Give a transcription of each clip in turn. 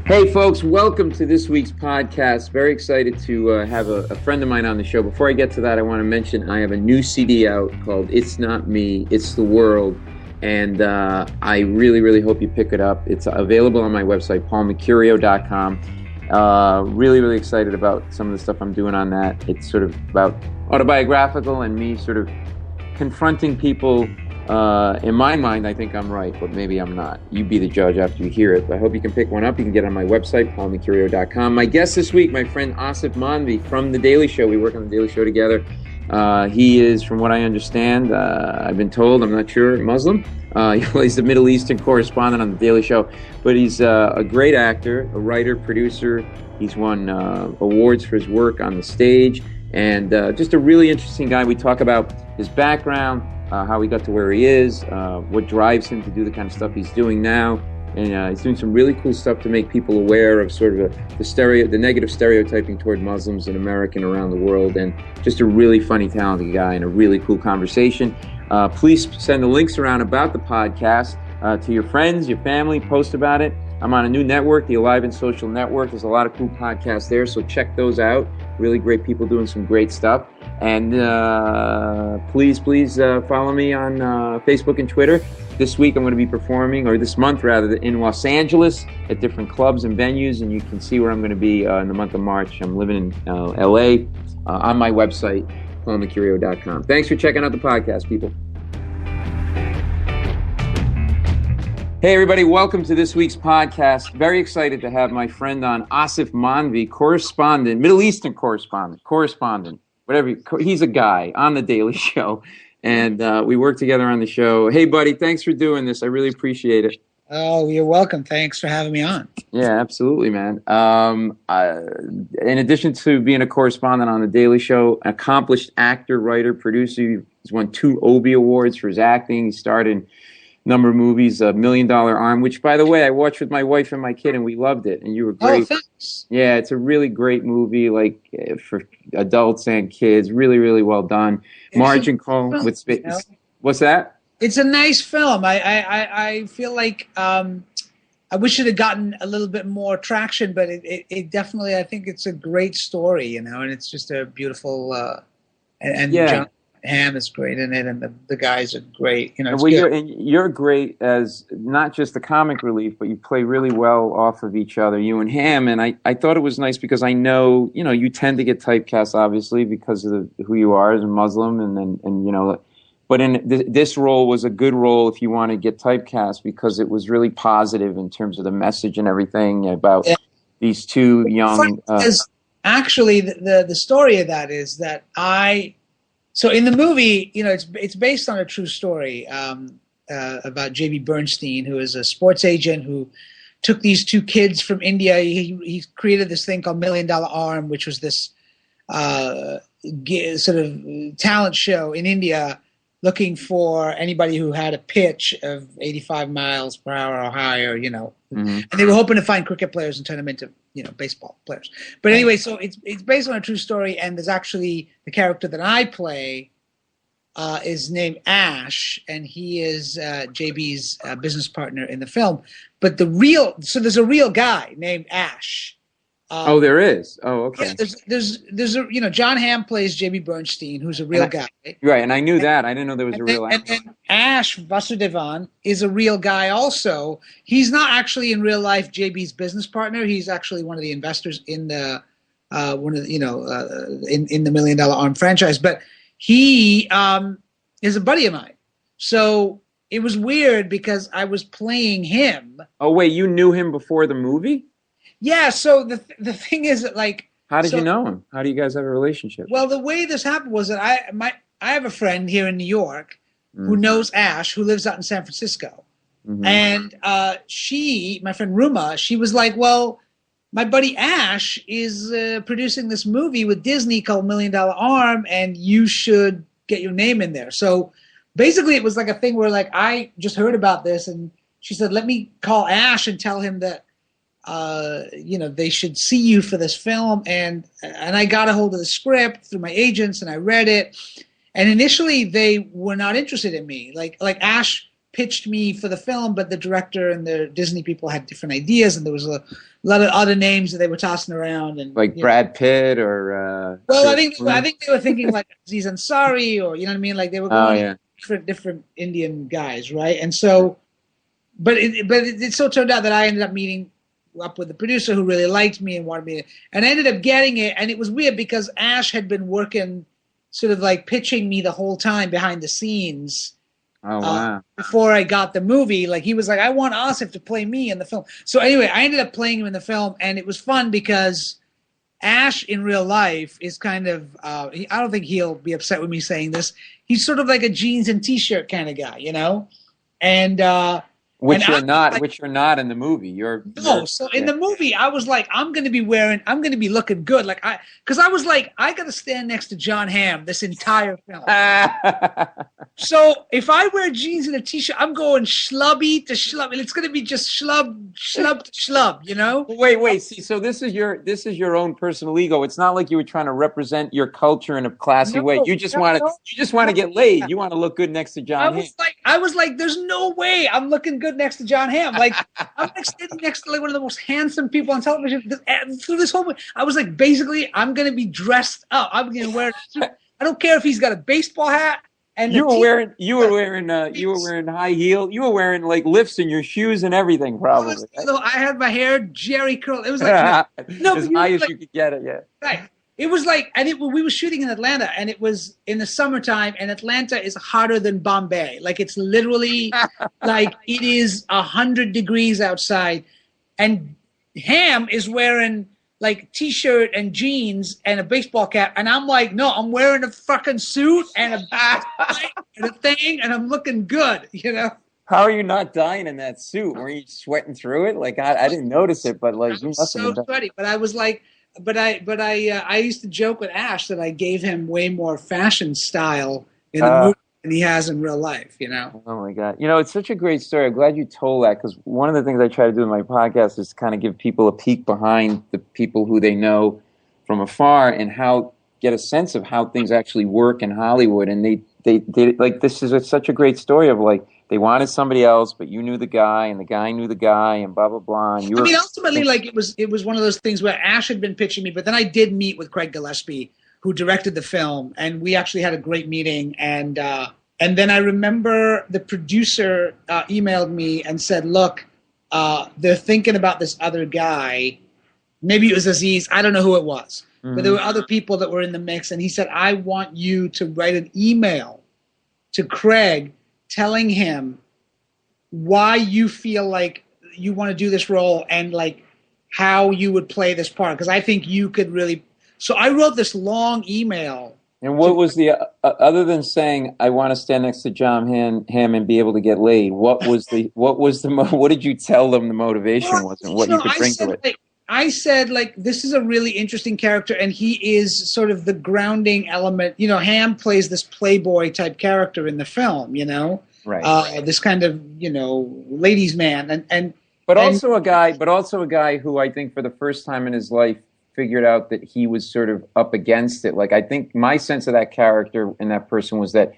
Hey folks, welcome to this week's podcast. Very excited to have a friend of mine on the show. Before I get to that, I want to mention I have a new CD out called It's Not Me, It's the World. And I really hope you pick it up. It's available on my website, paulmecurio.com. Really excited about some of the stuff I'm doing on that. It's sort of about autobiographical and me sort of confronting people. In my mind, I think I'm right, but maybe I'm not. You be the judge after you hear it. But I hope you can pick one up. You can get it on my website, paulmecurio.com. My guest this week, my friend Aasif Mandvi from The Daily Show. We work on The Daily Show together. He is, from what I understand, I've been told, I'm not sure, Muslim. He's the Middle Eastern correspondent on The Daily Show. But he's a great actor, a writer, producer. He's won awards for his work on the stage. And just a really interesting guy. We talk about his background, how he got to where he is, what drives him to do the kind of stuff he's doing now. And he's doing some really cool stuff to make people aware of sort of the negative stereotyping toward Muslims in America and around the world. And just a really funny, talented guy and a really cool conversation. Please send the links around about the podcast to your friends, your family, post about it. I'm on a new network, the Alive and Social Network. There's a lot of cool podcasts there, so check those out. Really great people doing some great stuff. And please follow me on Facebook and Twitter. This week I'm going to be performing, or this month rather, in Los Angeles at different clubs and venues, and you can see where I'm going to be in the month of March. I'm living in LA on my website, paulmecurio.com. Thanks for checking out the podcast, people. Hey everybody, welcome to this week's podcast. Very excited to have my friend on, Aasif Mandvi, correspondent, Middle Eastern correspondent, whatever. He's a guy on The Daily Show, and we work together on the show. Hey buddy, thanks for doing this. I really appreciate it. Oh, you're welcome. Thanks for having me on. Yeah, absolutely, man. In addition to being a correspondent on The Daily Show, an accomplished actor, writer, producer, he's won 2 Obie Awards for his acting. He starred in number of movies, $1 Million Arm, which, by the way, I watched with my wife and my kid, and we loved it. And you were great. Oh, thanks. Yeah, it's a really great movie, like for adults and kids. Really well done. Margin Call with space. You know? What's that? It's a nice film. I feel like I wish it had gotten a little bit more traction, but it definitely, I think it's a great story, you know, and it's just a beautiful and yeah. John Hamm is great in it, and the guys are great. You know, it's you're great as not just the comic relief, but you play really well off of each other, you and Hamm. And I thought it was nice because I know, you know, you tend to get typecast, obviously, because of who you are as a Muslim, and you know, but in this role was a good role if you want to get typecast because it was really positive in terms of the message and everything about these two young. Actually, the story of that is that So in the movie, you know, it's based on a true story about J.B. Bernstein, who is a sports agent who took these 2 kids from India. He created this thing called $1 Million Arm, which was this sort of talent show in India looking for anybody who had a pitch of 85 miles per hour or higher, you know. Mm-hmm. And they were hoping to find cricket players and turn them into, you know, baseball players. But anyway, so it's based on a true story, and there's actually the character that I play is named Ash, and he is JB's business partner in the film. But there's a real guy named Ash. Oh, there is. Oh, okay. Yeah, there's a, you know, John Hamm plays J.B. Bernstein, who's a real guy. Right, and I knew that. I didn't know there was a real actor. And Ash Vasudevan is a real guy also. He's not actually in real life JB's business partner. He's actually one of the investors in the in the $1 Million Arm franchise. But he is a buddy of mine. So it was weird because I was playing him. Oh wait, you knew him before the movie? Yeah, so the thing is that, like, how did you know him? How do you guys have a relationship? Well, the way this happened was that I have a friend here in New York who knows Ash, who lives out in San Francisco. Mm-hmm. And my friend Ruma, she was like, well, my buddy Ash is producing this movie with Disney called $1 Million Arm, and you should get your name in there. So basically it was like a thing where, like, I just heard about this, and she said, let me call Ash and tell him that you know, they should see you for this film. And I got a hold of the script through my agents, and I read it. And initially they were not interested in me. Like Ash pitched me for the film, but the director and the Disney people had different ideas, and there was a lot of other names that they were tossing around, and like Brad Pitt or. Well, I think they were thinking like Aziz Ansari, or you know what I mean, like they were going different Indian guys, right? And so, but it so turned out that I ended up meeting up with the producer who really liked me and wanted me to, and I ended up getting it. And it was weird because Ash had been working, sort of like pitching me the whole time behind the scenes. Oh wow! Before I got the movie, like he was like, I want Aasif to play me in the film. So anyway, I ended up playing him in the film, and it was fun because Ash in real life is kind of, I don't think he'll be upset with me saying this. He's sort of like a jeans and t-shirt kind of guy, you know? And, which you're not in the movie. So in the movie, I was like, I'm going to be looking good. Like cause I was like, I got to stand next to John Hamm this entire film. So if I wear jeans and a t-shirt, I'm going schlubby to schlub. It's going to be just schlub to schlub, you know? Wait. See, so this is your own personal ego. It's not like you were trying to represent your culture in a classy way. You just want to get laid. You want to look good next to John Hamm. I was like, there's no way I'm looking good next to John Hamm. Like I'm like standing next to like one of the most handsome people on television. Through this whole, I was like, basically, I'm going to be dressed up. I'm going to wear a suit. I don't care if he's got a baseball hat. And you were wearing high heel. You were wearing like lifts in your shoes and everything, probably. I had my hair jerry curled. It was like as high as you could get it. Yeah. Right. It was like, and we were shooting in Atlanta, and it was in the summertime, and Atlanta is hotter than Bombay. Like it's literally like it is 100 degrees outside, and Ham is wearing like t-shirt and jeans and a baseball cap, and I'm like, no, I'm wearing a fucking suit and a thing, and I'm looking good, you know. How are you not dying in that suit? Were you sweating through it? Like I didn't notice it, but like you must have been sweaty. But I was like, I used to joke with Ash that I gave him way more fashion style in the movie than he has in real life, you know. Oh my God. You know, it's such a great story. I'm glad you told that, because one of the things I try to do in my podcast is kind of give people a peek behind the people who they know from afar and get a sense of how things actually work in Hollywood. And they like, this is such a great story of like, they wanted somebody else, but you knew the guy, and the guy knew the guy, and blah blah blah. And ultimately, like it was one of those things where Ash had been pitching me, but then I did meet with Craig Gillespie, who directed the film, and we actually had a great meeting. And then I remember the producer emailed me and said, "Look, they're thinking about this other guy. Maybe it was Aziz. I don't know who it was, but there were other people that were in the mix." And he said, "I want you to write an email to Craig, telling him why you feel like you want to do this role and like how you would play this part, because I think you could really." So I wrote this long email. And what was the other than saying I want to stand next to John Hamm and be able to get laid? What did you tell them the motivation was and what you could bring to it? I said, like, this is a really interesting character, and he is sort of the grounding element. You know, Ham plays this playboy type character in the film, you know, right. This kind of, you know, ladies' man, but also a guy who I think for the first time in his life figured out that he was sort of up against it. Like, I think my sense of that character and that person was that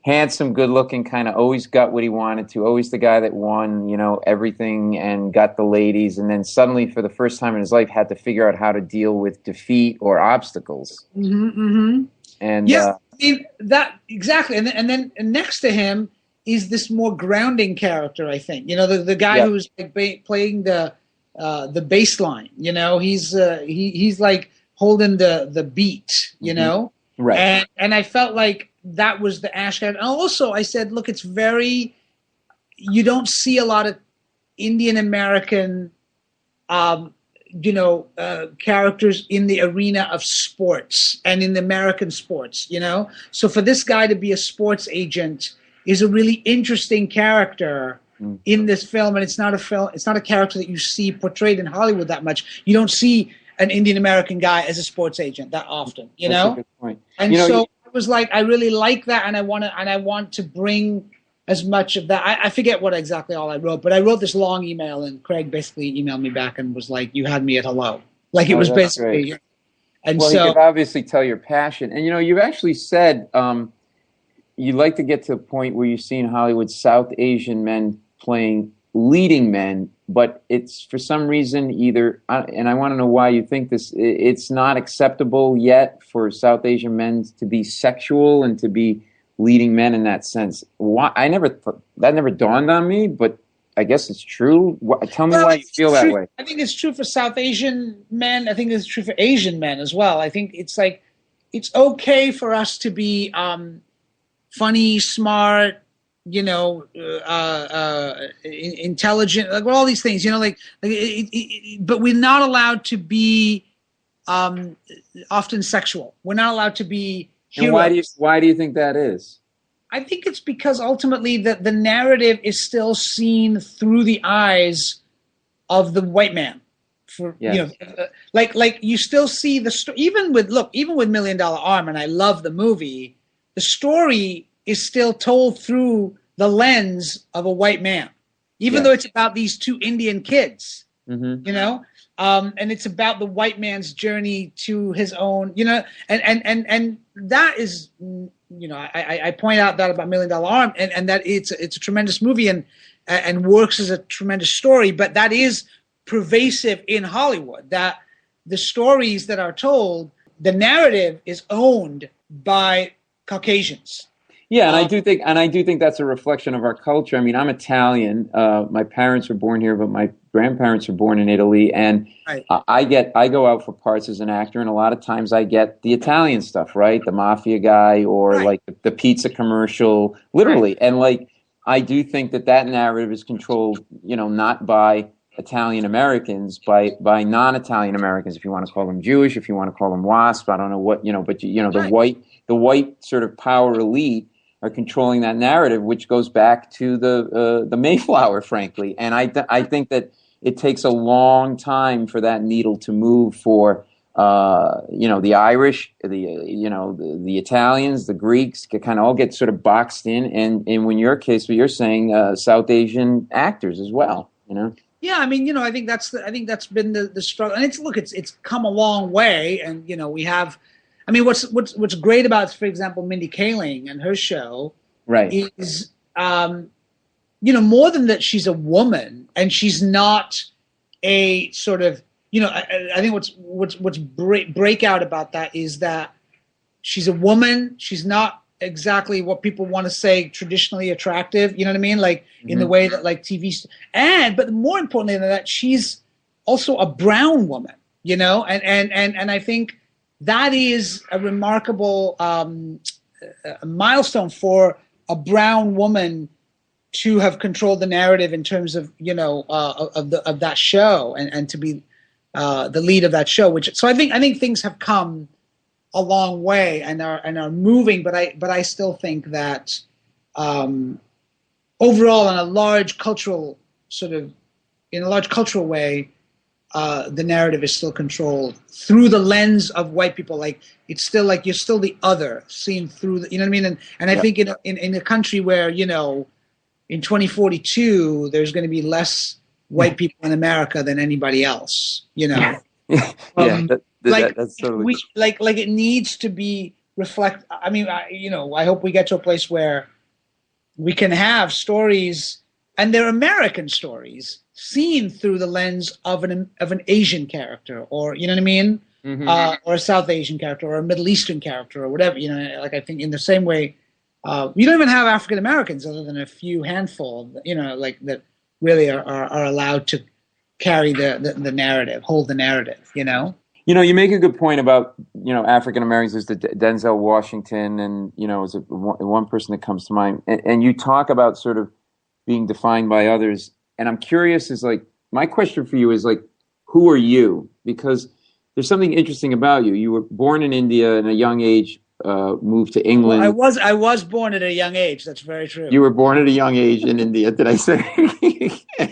handsome, good-looking, kind of always got what he wanted to, always the guy that won, you know, everything and got the ladies, and then suddenly, for the first time in his life, had to figure out how to deal with defeat or obstacles. And yeah, I mean, that exactly. And then next to him is this more grounding character, I think. You know, the guy who's like playing the bass line. You know, he's like holding the beat. You know, right? And I felt like that was the Ash character. And also, I said, look, it's you don't see a lot of Indian American, characters in the arena of sports and in the American sports, you know? So for this guy to be a sports agent is a really interesting character in this film. And it's not a character that you see portrayed in Hollywood that much. You don't see an Indian American guy as a sports agent that often, you know? That's a good point. And was like, I really like that, and I want to bring as much of that. I forget what exactly all I wrote, but I wrote this long email, and Craig basically emailed me back and was like, "You had me at hello." Like it was basically. Great. And well, you could obviously tell your passion, and you know, you've actually said you like to get to a point where you see in Hollywood South Asian men playing leading men, but it's for some reason either, and I want to know why you think this, it's not acceptable yet for South Asian men to be sexual and to be leading men in that sense. Why? That never dawned on me, but I guess it's true. Tell me why you feel that way. I think it's true for South Asian men. I think it's true for Asian men as well. I think it's like, it's okay for us to be funny, smart, intelligent, like all these things, but we're not allowed to be often sexual. We're not allowed to be heroes. And why do you think that is? I think it's because ultimately the narrative is still seen through the eyes of the white man. Like you still see even with $1 Million Arm, and I love the movie, the story is still told through the lens of a white man, even though it's about these two Indian kids, and it's about the white man's journey to his own, and that is, I point out that about $1 Million Arm, and that it's a tremendous movie and works as a tremendous story, but that is pervasive in Hollywood, that the stories that are told, the narrative is owned by Caucasians. Yeah, and I do think that's a reflection of our culture. I mean, I'm Italian. My parents were born here, but my grandparents were born in Italy, and right. I go out for parts as an actor, and a lot of times I get the Italian stuff, right? The mafia guy, or right. like the pizza commercial, literally. Right. And like, I do think that narrative is controlled, not by Italian Americans, by non-Italian Americans, if you want to call them Jewish, if you want to call them WASP, I don't know what, but right. the white sort of power elite are controlling that narrative, which goes back to the Mayflower, frankly. And I think that it takes a long time for that needle to move for the Irish, the Italians, the Greeks, kind of all get sort of boxed in, and in your case, what you're saying, South Asian actors as well, Yeah, I mean, I think that's been the struggle, and it's come a long way, and we have. I mean, what's great about, for example, Mindy Kaling and her show, right, is more than that, she's a woman and she's not a sort of I think what's breakout about that is that she's a woman. She's not exactly what people want to say traditionally attractive. You know what I mean? Like in the way that like TV, but more importantly than that, she's also a brown woman. And I think that is a remarkable milestone for a brown woman to have controlled the narrative in terms of of that show and to be the lead of that show. So I think things have come a long way and are moving, but I still think that overall, in a large cultural way, the narrative is still controlled through the lens of white people. Like it's still like you're still the other, seen through the, you know what I mean? And I think in a country where in 2042 there's going to be less white people in America than anybody else. Yeah, that's totally like it needs to be reflect. I mean, I hope we get to a place where we can have stories, and they're American stories, seen through the lens of an Asian character, or you know what I mean, or a South Asian character, or a Middle Eastern character, or whatever. Like I think in the same way, we don't even have African Americans other than a few handful, like that really are allowed to carry the narrative, hold the narrative. You make a good point about, African Americans. There's the Denzel Washington, and, is one person that comes to mind. And you talk about sort of being defined by others. And I'm curious, my question for you is who are you? Because there's something interesting about you. You were born in India at a young age, moved to England. Well, I was born at a young age. That's very true. You were born at a young age in India, did I say?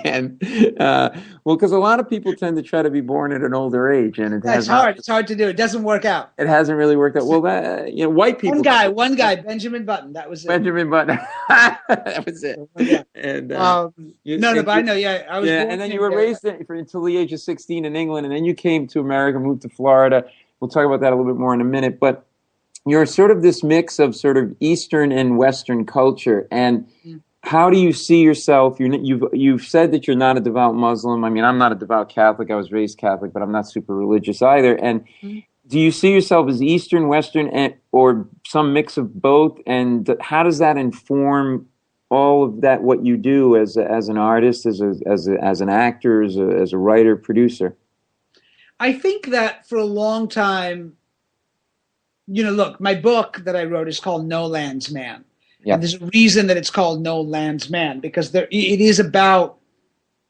And because a lot of people tend to try to be born at an older age, and it's hard. It's hard to do. It doesn't work out. It hasn't really worked out. Well, white people. One guy, Benjamin Button. That was it. Benjamin Button. That was it. Yeah. And but I know. Yeah, I was. Yeah, and then you were raised until the age of 16 in England, and then you came to America, moved to Florida. We'll talk about that a little bit more in a minute, but. you're sort of this mix of sort of Eastern and Western culture. And how do you see yourself? You've said that you're not a devout Muslim. I mean, I'm not a devout Catholic. I was raised Catholic, but I'm not super religious either. And do you see yourself as Eastern, Western, or some mix of both? And how does that inform all of that, what you do as an artist, as an actor, as a writer, producer? I think that for a long time, look, my book that I wrote is called No Land's Man. Yeah. And there's a reason that it's called No Land's Man, because it is about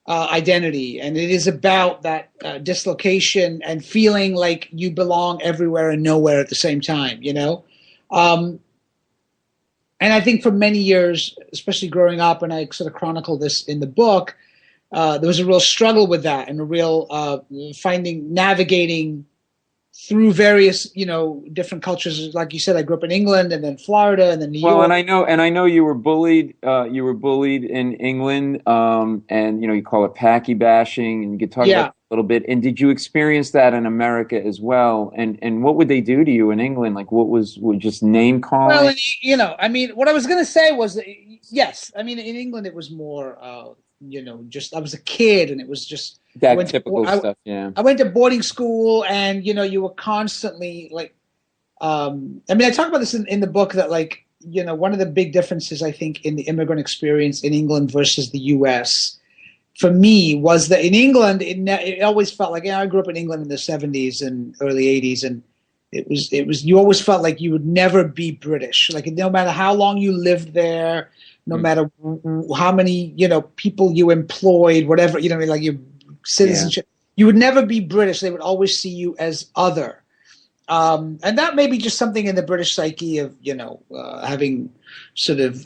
identity, and it is about that dislocation and feeling like you belong everywhere and nowhere at the same time, And I think for many years, especially growing up, and I sort of chronicle this in the book, there was a real struggle with that, and a real navigating through various, different cultures. Like you said, I grew up in England, and then Florida, and then New York. Well, and I know you were bullied. You were bullied in England, and you call it packy bashing, and you could talk about that a little bit. And did you experience that in America as well? And what would they do to you in England? Like, what was just name calling? Well, what I was going to say was that, yes. I mean, in England it was more, just I was a kid, and it was just that typical stuff. Yeah, I went to boarding school, and you were constantly like, I talk about this in the book, that one of the big differences I think in the immigrant experience in England versus the U.S. for me was that in England it always felt like, I grew up in England in the 70s and early 80s, and it was you always felt like you would never be British, like no matter how long you lived there, no matter how many people you employed, whatever, like your citizenship, you would never be British. They would always see you as other. And that may be just something in the British psyche of, having sort of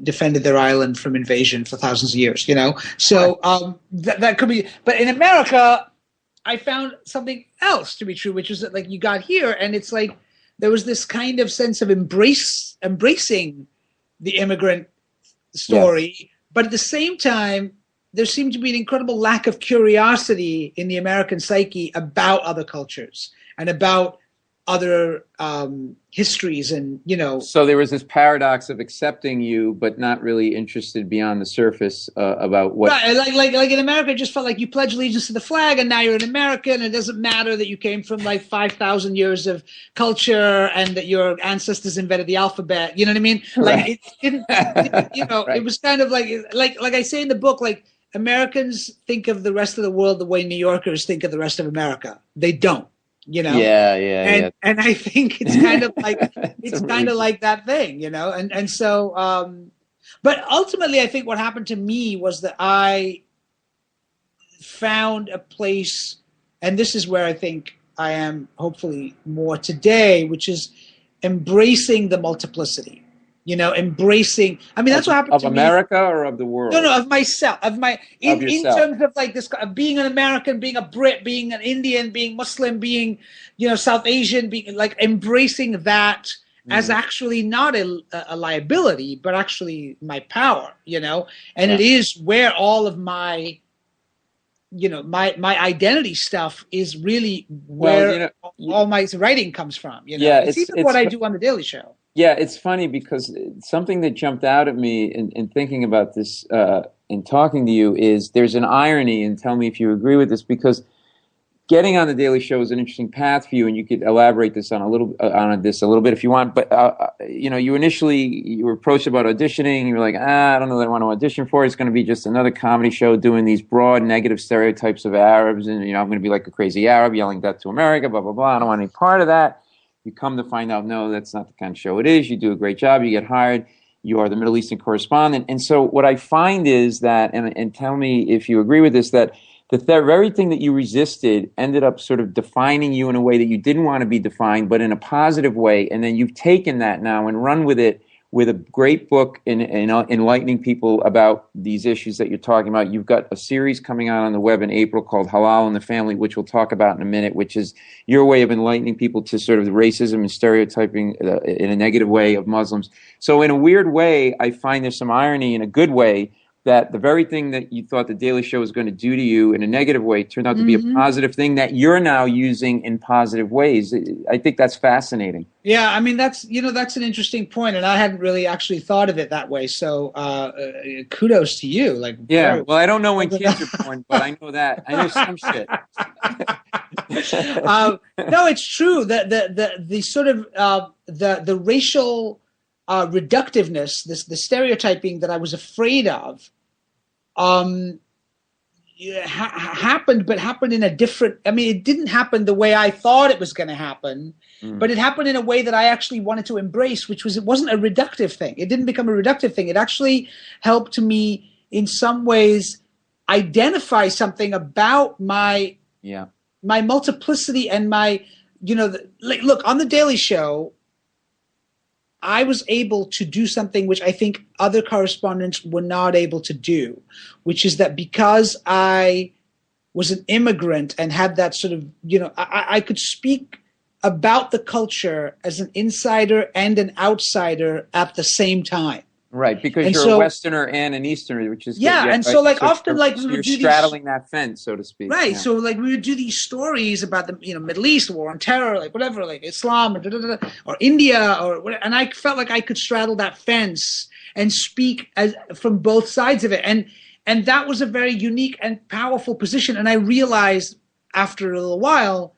defended their island from invasion for thousands of years, So that could be. But in America, I found something else to be true, which is that you got here, and it's like there was this kind of sense of embracing the immigrant story, but at the same time, there seemed to be an incredible lack of curiosity in the American psyche about other cultures and about other histories, and So there was this paradox of accepting you, but not really interested beyond the surface about what. Right, like in America, it just felt like you pledge allegiance to the flag, and now you're an American. And it doesn't matter that you came from 5,000 years of culture, and that your ancestors invented the alphabet. You know what I mean? Right. It didn't. Right. It was kind of like I say in the book, Americans think of the rest of the world the way New Yorkers think of the rest of America. They don't. Yeah. And I think it's kind of like like that thing, and so but ultimately I think what happened to me was that I found a place, and this is where I think I am hopefully more today, which is embracing the multiplicity. Embracing. That's what happened to me. Of America or of the world? No, of myself. In terms of this, of being an American, being a Brit, being an Indian, being Muslim, being, South Asian, being embracing that as actually not a liability, but actually my power, and it is where all of my, my identity stuff is really where all my writing comes from. It's even what I do on The Daily Show. Yeah, it's funny because something that jumped out at me in thinking about this and talking to you is there's an irony, and tell me if you agree with this, because getting on The Daily Show is an interesting path for you, and you could elaborate this on a little bit if you want. But you were approached about auditioning. You were like, I don't know that I want to audition for it. It's going to be just another comedy show doing these broad negative stereotypes of Arabs, and I'm going to be like a crazy Arab yelling death to America, blah blah blah. I don't want any part of that. You come to find out, no, that's not the kind of show it is. You do a great job. You get hired. You are the Middle Eastern correspondent. And so what I find is that, and tell me if you agree with this, that the very thing that you resisted ended up sort of defining you in a way that you didn't want to be defined, but in a positive way. And then you've taken that now and run with it with a great book in enlightening people about these issues that you're talking about. You've got a series coming out on the web in April called Halal in the Family, which we'll talk about in a minute, which is your way of enlightening people to sort of the racism and stereotyping in a negative way of Muslims. So in a weird way, I find there's some irony in a good way that the very thing that you thought the Daily Show was going to do to you in a negative way turned out to be a positive thing that you're now using in positive ways. I think that's fascinating. Yeah, I mean, that's an interesting point, and I hadn't really actually thought of it that way. So kudos to you. Like, yeah, well, I don't know when kids are born, but I know that. I know some shit. No, it's true. The sort of the racial reductiveness, the stereotyping that I was afraid of, happened, but happened in a different. I mean, it didn't happen the way I thought it was going to happen, but it happened in a way that I actually wanted to embrace, which was it wasn't a reductive thing. It didn't become a reductive thing. It actually helped me in some ways identify something about my multiplicity and my, look, on the Daily Show, I was able to do something which I think other correspondents were not able to do, which is that because I was an immigrant and had that sort of, I could speak about the culture as an insider and an outsider at the same time. Right, because you're a Westerner and an Easterner, which is and so like often like we would you're do straddling that fence, so to speak. Right, so like we would do these stories about the Middle East, war on terror, like whatever, like Islam or India or whatever, and I felt like I could straddle that fence and speak from both sides of it, and that was a very unique and powerful position. And I realized after a little while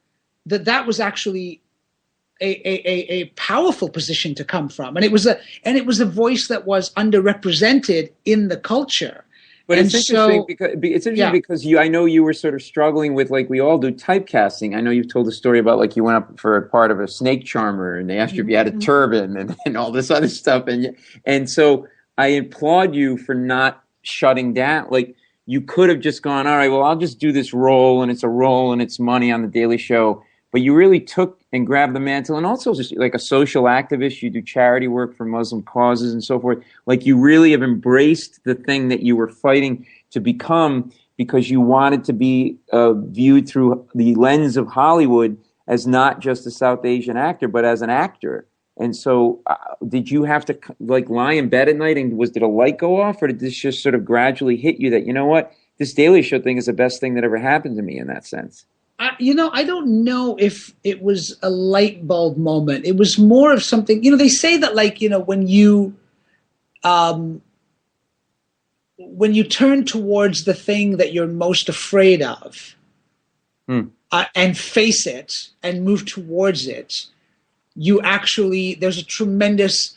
that was actually a powerful position to come from, and it was a voice that was underrepresented in the culture. But it's interesting because I know you were sort of struggling with, like we all do, typecasting. I know you've told a story about like you went up for a part of a snake charmer and they asked you if you had a turban and all this other stuff, and so I applaud you for not shutting down. Like you could have just gone, all right, well I'll just do this role and it's a role and it's money on the Daily Show. But you really took and grabbed the mantle, and also just like a social activist, you do charity work for Muslim causes and so forth. Like you really have embraced the thing that you were fighting to become because you wanted to be viewed through the lens of Hollywood as not just a South Asian actor, but as an actor. And so did you have to like lie in bed at night and did a light go off, or did this just sort of gradually hit you that, you know what, this Daily Show thing is the best thing that ever happened to me in that sense? I don't know if it was a light bulb moment. It was more of something, they say that like, when you turn towards the thing that you're most afraid of and face it and move towards it, you actually, there's a tremendous,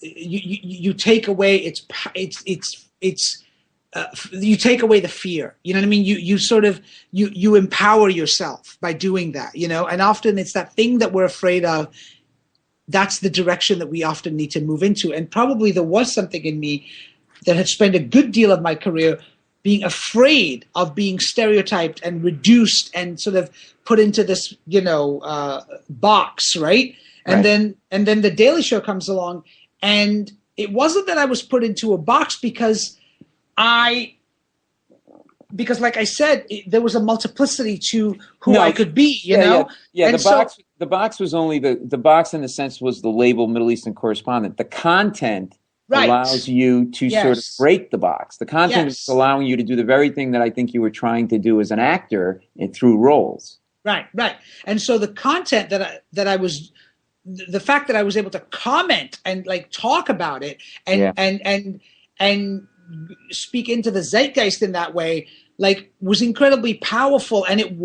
you take away you take away the fear, you know what I mean? You sort of, you empower yourself by doing that, and often it's that thing that we're afraid of. That's the direction that we often need to move into. And probably there was something in me that had spent a good deal of my career being afraid of being stereotyped and reduced and sort of put into this, box. Right. And then the Daily Show comes along, and it wasn't that I was put into a box because like I said, there was a multiplicity to who I could be, you know? Yeah, and the box was only the box in a sense was the label Middle Eastern correspondent. The content allows you to sort of break the box. The content is allowing you to do the very thing that I think you were trying to do as an actor through roles. Right. And so the content the fact that I was able to comment and like talk about it and speak into the zeitgeist in that way, like, was incredibly powerful. And it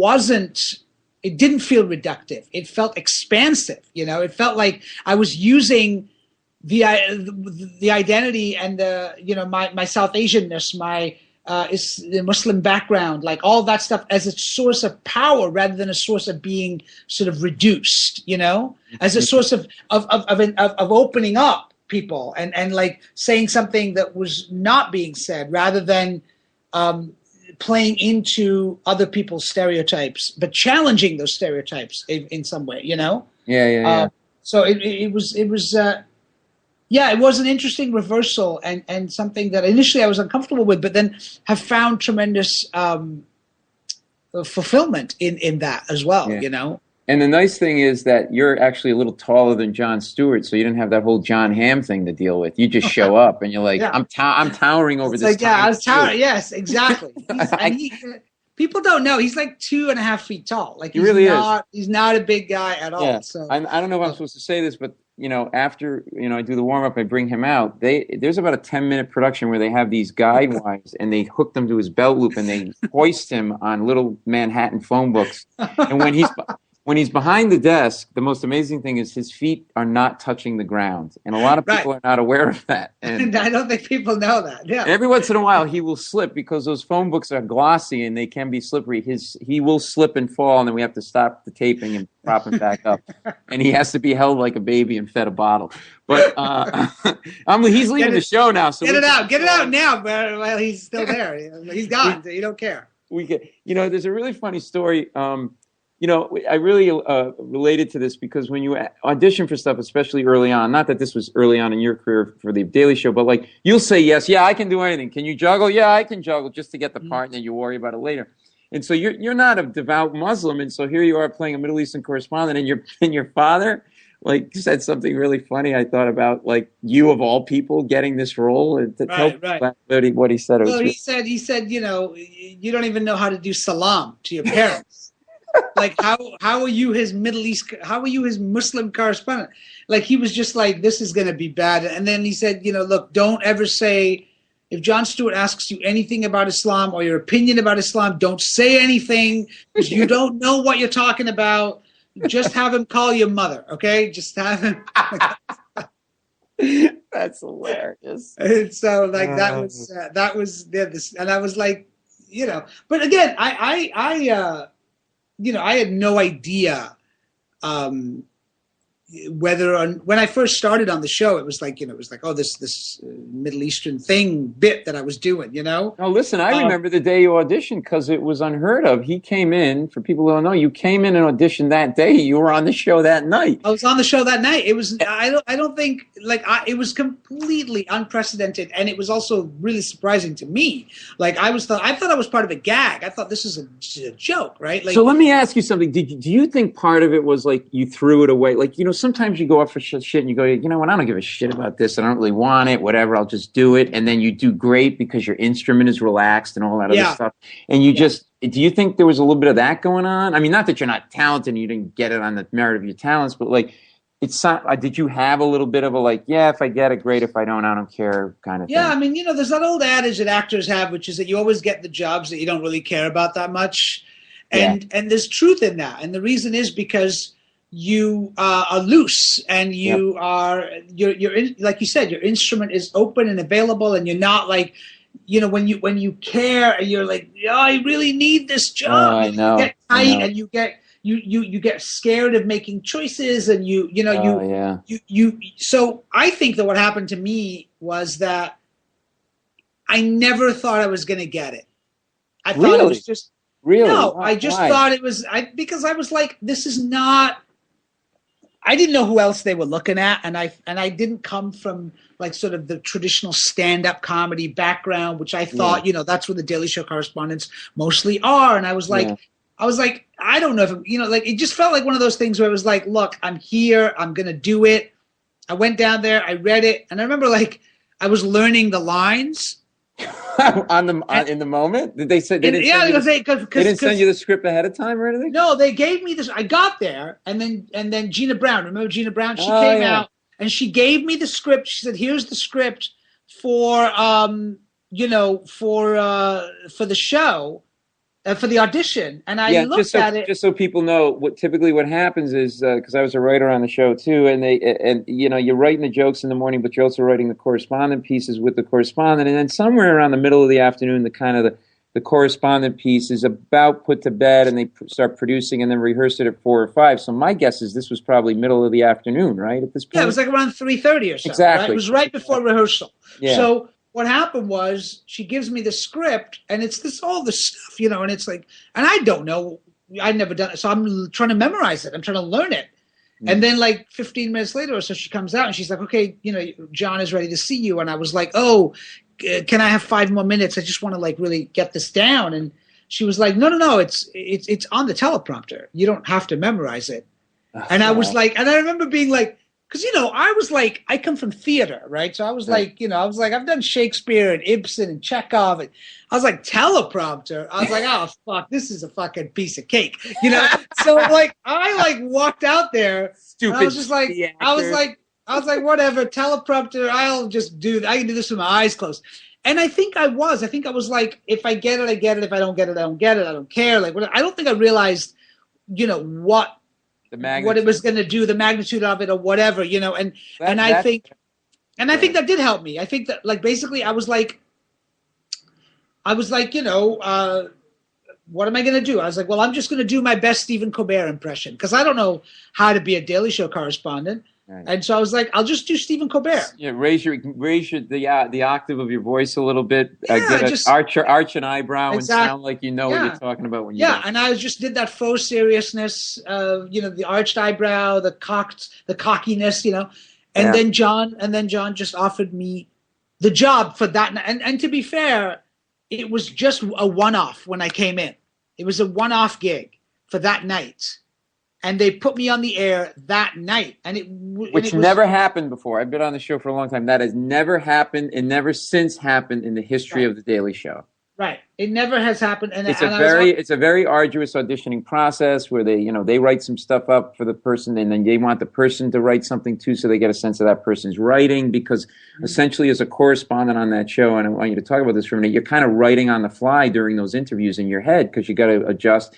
didn't feel reductive. It felt expansive. It felt like I was using the identity and my South Asianness, my Muslim background, like all that stuff as a source of power rather than a source of being sort of reduced, as a source of opening up people and like saying something that was not being said rather than playing into other people's stereotypes, but challenging those stereotypes in some way, So it was an interesting reversal and something that initially I was uncomfortable with, but then have found tremendous fulfillment in that as well, And the nice thing is that you're actually a little taller than Jon Stewart, so you didn't have that whole John Hamm thing to deal with. You just show up and you're like, Yeah. I'm towering over It's this. like, yeah, I was towering. Dude. Yes, exactly. People don't know he's like 2.5 feet tall. Like He really is. He's not a big guy at all. Yeah. So I don't know if I'm supposed to say this, but after I do the warm up, I bring him out. There's about a 10-minute production where they have these guide wires and they hook them to his belt loop and they hoist him on little Manhattan phone books. And when he's behind the desk, the most amazing thing is his feet are not touching the ground. And a lot of people are not aware of that. And I don't think people know that. Yeah. Every once in a while, he will slip because those phone books are glossy and they can be slippery. He will slip and fall, and then we have to stop the taping and prop him back up. And he has to be held like a baby and fed a bottle. But he's leaving the show now. So get it out now, but while he's still there. He's gone. So you don't care. There's a really funny story. I really related to this because when you audition for stuff, especially early on, not that this was early on in your career for the Daily Show, but like you'll say, yes, yeah, I can do anything. Can you juggle? Yeah, I can juggle, just to get the part, and then you worry about it later. And so you're not a devout Muslim, and so here you are playing a Middle Eastern correspondent, and your father like said something really funny. I thought about like you of all people getting this role, and to tell what he said. Well, he said, you don't even know how to do salam to your parents. Like how are you his Muslim correspondent? Like he was just like, this is going to be bad. And then he said, look, don't ever say, if Jon Stewart asks you anything about Islam or your opinion about Islam, don't say anything because you don't know what you're talking about. Just have him call your mother, okay? Just have him. That's hilarious. And so like that was and I was like, but again, I had no idea when I first started on the show, it was like, oh, this Middle Eastern bit that I was doing, Oh, listen, I remember the day you auditioned because it was unheard of. He came in, for people who don't know, you came in and auditioned that day. You were on the show that night. I was on the show that night. It was, I don't think, it was completely unprecedented, and it was also really surprising to me. Like I thought I was part of a gag. I thought this is a joke, right? Like, so let me ask you something. Do you think part of it was like you threw it away? Like, sometimes you go up for shit and you go, you know what, I don't give a shit about this. I don't really want it, whatever, I'll just do it. And then you do great because your instrument is relaxed and all that other stuff. And you do you think there was a little bit of that going on? I mean, not that you're not talented and you didn't get it on the merit of your talents, but like, it's not, did you have a little bit of a like, yeah, if I get it, great. If I don't care kind of thing? Yeah, I mean, there's that old adage that actors have, which is that you always get the jobs that you don't really care about that much. And there's truth in that. And the reason is because you are loose and you're like you said, your instrument is open and available, and you're not like, when you care and you're like, I really need this job. I know. You get tight and you get scared of making choices, and so I think that what happened to me was that I never thought I was going to get it. I thought it was just no. I just thought it was because I was like, this is not. I didn't know who else they were looking at, and I didn't come from like sort of the traditional stand-up comedy background, which I thought, that's where the Daily Show correspondents mostly are. And I was like, I don't know if it just felt like one of those things where it was like, look, I'm here, I'm gonna do it. I went down there, I read it, and I remember like I was learning the lines. in the moment? Did they say they didn't send you the script ahead of time or anything? No, they gave me this. I got there, and then Gina Brown. Remember Gina Brown? She came out and she gave me the script. She said, "Here's the script for for the show." For the audition, and I looked at it. Just so people know, what happens is because I was a writer on the show too, and you're writing the jokes in the morning, but you're also writing the correspondent pieces with the correspondent, and then somewhere around the middle of the afternoon, the correspondent piece is about put to bed, and they start producing and then rehearse it at 4 or 5. So my guess is this was probably middle of the afternoon, right? At this point, yeah, it was like around 3:30 or so. Exactly, right? It was right before rehearsal. Yeah. So what happened was she gives me the script, and it's all this stuff, and it's like, and I don't know, I'd never done it, so I'm trying to memorize it, I'm trying to learn it. And then like 15 minutes later or so, she comes out and she's like, okay, John is ready to see you. And I was like, oh, can I have 5 more minutes? I just want to like really get this down. And she was like, no, it's on the teleprompter. You don't have to memorize it. And I was like, and I remember being like, because, I was like, I come from theater, right? So I was like, I've done Shakespeare and Ibsen and Chekhov. And I was like, teleprompter. I was like, oh, fuck, this is a fucking piece of cake, So like, I like walked out there. Stupid. I was just like, I was like, whatever, teleprompter. I can do this with my eyes closed. And I think I was like, if I get it, I get it. If I don't get it, I don't get it. I don't care. Like, I don't think I realized, what it was going to do, the magnitude of it or whatever, and I think that did help me. I think that, like, basically I was like, what am I going to do? I was like, well, I'm just going to do my best Stephen Colbert impression because I don't know how to be a Daily Show correspondent. Right. And so I was like, I'll just do Stephen Colbert. Yeah, raise the octave of your voice a little bit. Arch an eyebrow and sound like what you're talking about when you. Yeah, and I just did that faux seriousness, the arched eyebrow, the cockiness, and then John just offered me the job for that. And to be fair, it was just a one-off when I came in. It was a one-off gig for that night. And they put me on the air that night, which never happened before. I've been on the show for a long time. That has never happened, and never since happened in the history of the Daily Show. Right, it never has happened, and it's a very arduous auditioning process where they write some stuff up for the person, and then they want the person to write something too, so they get a sense of that person's writing. Because essentially, as a correspondent on that show, and I want you to talk about this for a minute, you're kind of writing on the fly during those interviews in your head because you got to adjust.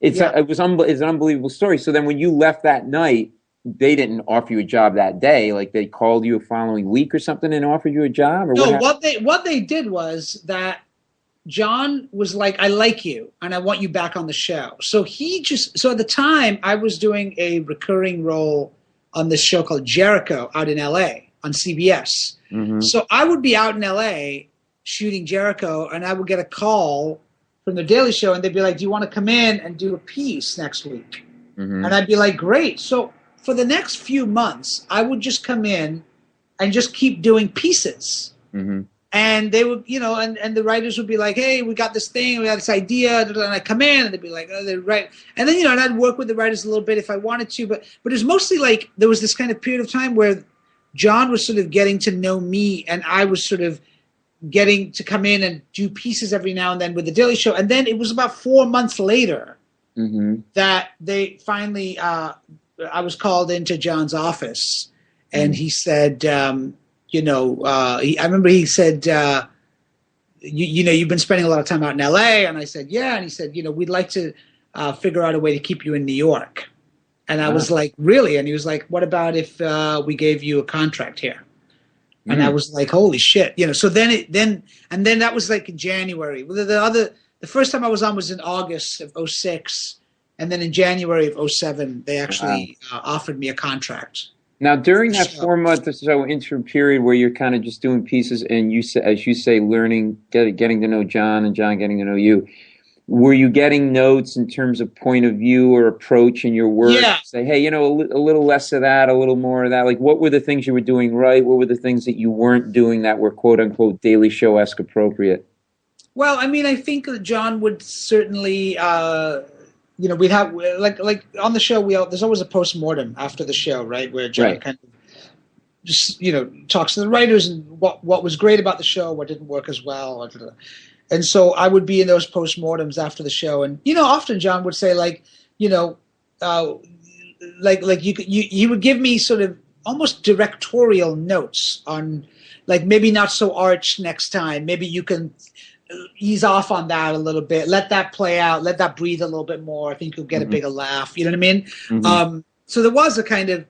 It's an unbelievable story. So then when you left that night, they didn't offer you a job that day. Like they called you a following week or something and offered you a job? Or no, what they did was that John was like, I like you and I want you back on the show. So at the time I was doing a recurring role on this show called Jericho out in LA on CBS. Mm-hmm. So I would be out in LA shooting Jericho and I would get a call from the Daily Show, and they'd be like, do you want to come in and do a piece next week? Mm-hmm. And I'd be like, great. So for the next few months, I would just come in and just keep doing pieces. Mm-hmm. And they would, and the writers would be like, hey, we got this thing, we got this idea, and I'd come in, and they'd be like, oh, they're right. And then, and I'd work with the writers a little bit if I wanted to, but it was mostly like there was this kind of period of time where John was sort of getting to know me, and I was sort of getting to come in and do pieces every now and then with the Daily Show. And then it was about 4 months later that they finally, I was called into John's office and he said, I remember he said, you've been spending a lot of time out in LA. And I said, yeah. And he said, we'd like to figure out a way to keep you in New York. And I was like, really? And he was like, what about if we gave you a contract here? And I was like, holy shit, so then that was like in January. The first time I was on was in August of 2006. And then in January of 2007, they actually offered me a contract. Now, during that 4 month or so interim period where you're kind of just doing pieces and as you say, learning, getting to know John and John getting to know you, were you getting notes in terms of point of view or approach in your work? Yeah. Say, hey, a little less of that, a little more of that. Like, what were the things you were doing right? What were the things that you weren't doing that were quote unquote Daily Show-esque appropriate? Well, I mean, I think that John would certainly, we'd have like on the show, there's always a post-mortem after the show, right? Where John kind of just, talks to the writers and what was great about the show, what didn't work as well. And so I would be in those postmortems after the show, and often John would say he would give me sort of almost directorial notes on, like, maybe not so arch next time. Maybe you can ease off on that a little bit. Let that play out. Let that breathe a little bit more. I think you'll get a bigger laugh. You know what I mean? Mm-hmm. So there was a kind of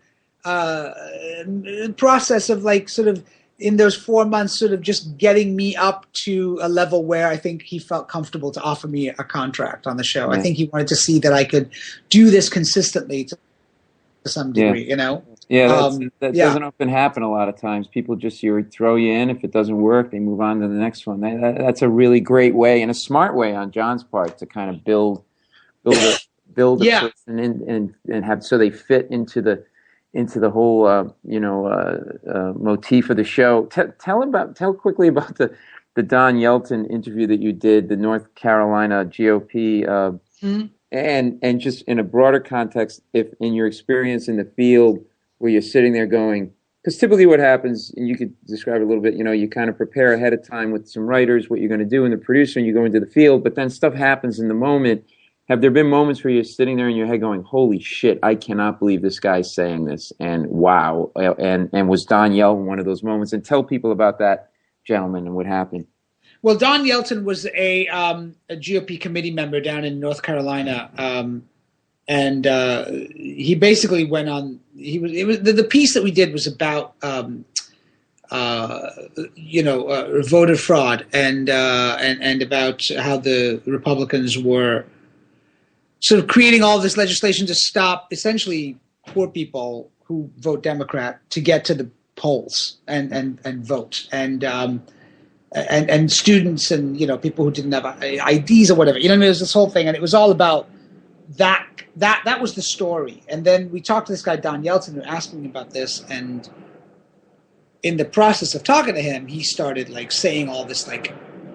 process of sort of, in those 4 months, sort of just getting me up to a level where I think he felt comfortable to offer me a contract on the show. Mm-hmm. I think he wanted to see that I could do this consistently to some degree, Yeah, that doesn't often happen a lot of times. People just throw you in. If it doesn't work, they move on to the next one. That's a really great way and a smart way on John's part to kind of build a person and have so they fit into the whole motif of the show. Tell quickly about the Don Yelton interview that you did, the North Carolina GOP, and just in a broader context, if in your experience in the field where you're sitting there going, because typically what happens, and you could describe it a little bit, you kind of prepare ahead of time with some writers what you're going to do and the producer, and you go into the field, but then stuff happens in the moment. Have there been moments where you're sitting there in your head going, holy shit, I cannot believe this guy's saying this, and wow, and was Don Yelton one of those moments? And tell people about that gentleman and what happened. Well, Don Yelton was a GOP committee member down in North Carolina, and he basically went on. The piece that we did was about voter fraud and about how the Republicans were sort of creating all this legislation to stop essentially poor people who vote Democrat to get to the polls and vote, and students and people who didn't have IDs or whatever. It was this whole thing, and it was all about that. That was the story. And then we talked to this guy Don Yelton, who asked me about this, and in the process of talking to him, he started saying all this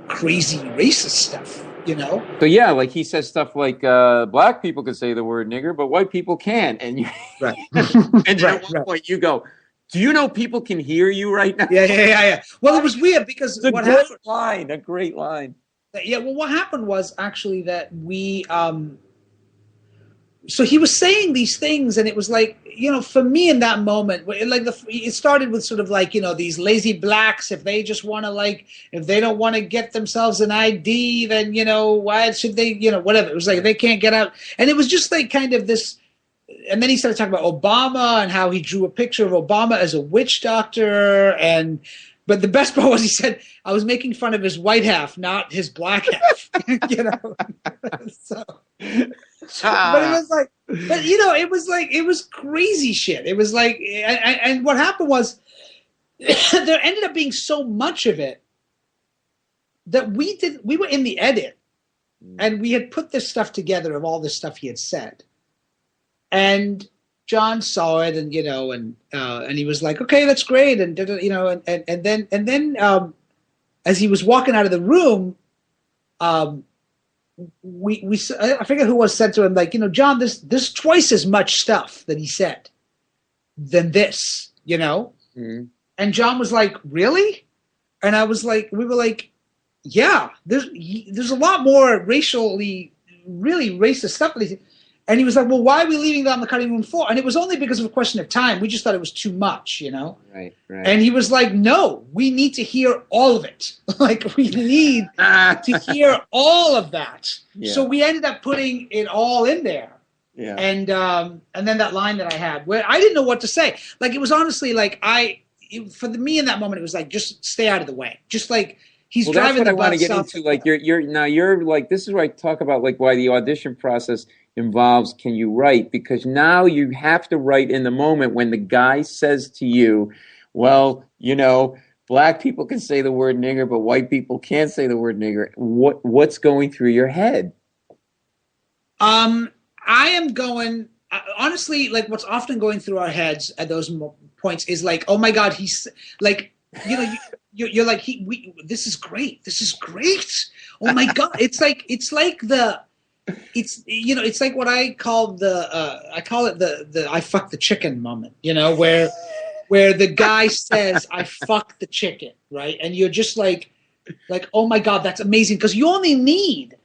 crazy racist stuff. So yeah, he says stuff like black people can say the word nigger, but white people can't. And you, right. And at one point you go, do you know people can hear you right now? Yeah. Well, it was weird because it's a great line. Yeah. Well, what happened was actually that we. So he was saying these things, and it was for me in that moment, it started with sort of these lazy blacks. If they just want to if they don't want to get themselves an ID, then why should they? Whatever. It was they can't get out, and it was just kind of this. And then he started talking about Obama and how he drew a picture of Obama as a witch doctor, but the best part was he said, I was making fun of his white half, not his black half. So. But it was it was crazy shit. It was and what happened was there ended up being so much of it that we were in the edit and we had put this stuff together of all this stuff he had said. And John saw it and and he was like, okay, that's great. And and then as he was walking out of the room, I forget who said to him, John, there's twice as much stuff that he said than this, And John was like, really? And I was like, we were like, yeah, there's a lot more really racist stuff. And he was like, well, why are we leaving that on the cutting room floor? And it was only because of a question of time. We just thought it was too much, Right. And he was like, no, we need to hear all of it. We need to hear all of that. Yeah. So we ended up putting it all in there. Yeah. And then that line that I had where I didn't know what to say. It was honestly for me in that moment, it was just stay out of the way. Just he's driving the bus. That's what I want to get into. You're this is where I talk about why the audition process involves can you write, because now you have to write in the moment when the guy says to you, well, black people can say the word nigger, but white people can't say the word nigger. What's going through your head? I am going honestly, what's often going through our heads at those points is oh my God, he's you're this is great. This is great. Oh my God. It's what I call the I fucked the chicken moment, where the guy says I fucked the chicken, right? And you're just oh my God, that's amazing, because you only need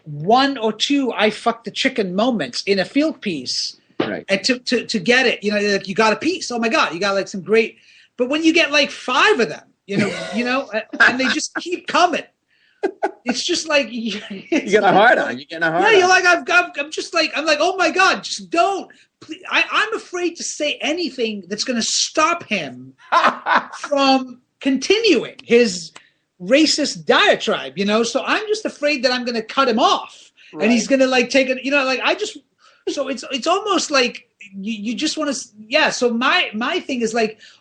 one or two I fucked the chicken moments in a field piece, right? And to get it, you got a piece. Oh my God, you got some great. But when you get 5 of them, and they just keep coming. It's just you get a hard on. You get a hard on. Yeah, you're I'm just I'm oh my God, just don't. Please. I'm afraid to say anything that's going to stop him from continuing his racist diatribe, So I'm just afraid that I'm going to cut him off, right. And he's going to take it, So it's almost you just want to, yeah. So my thing is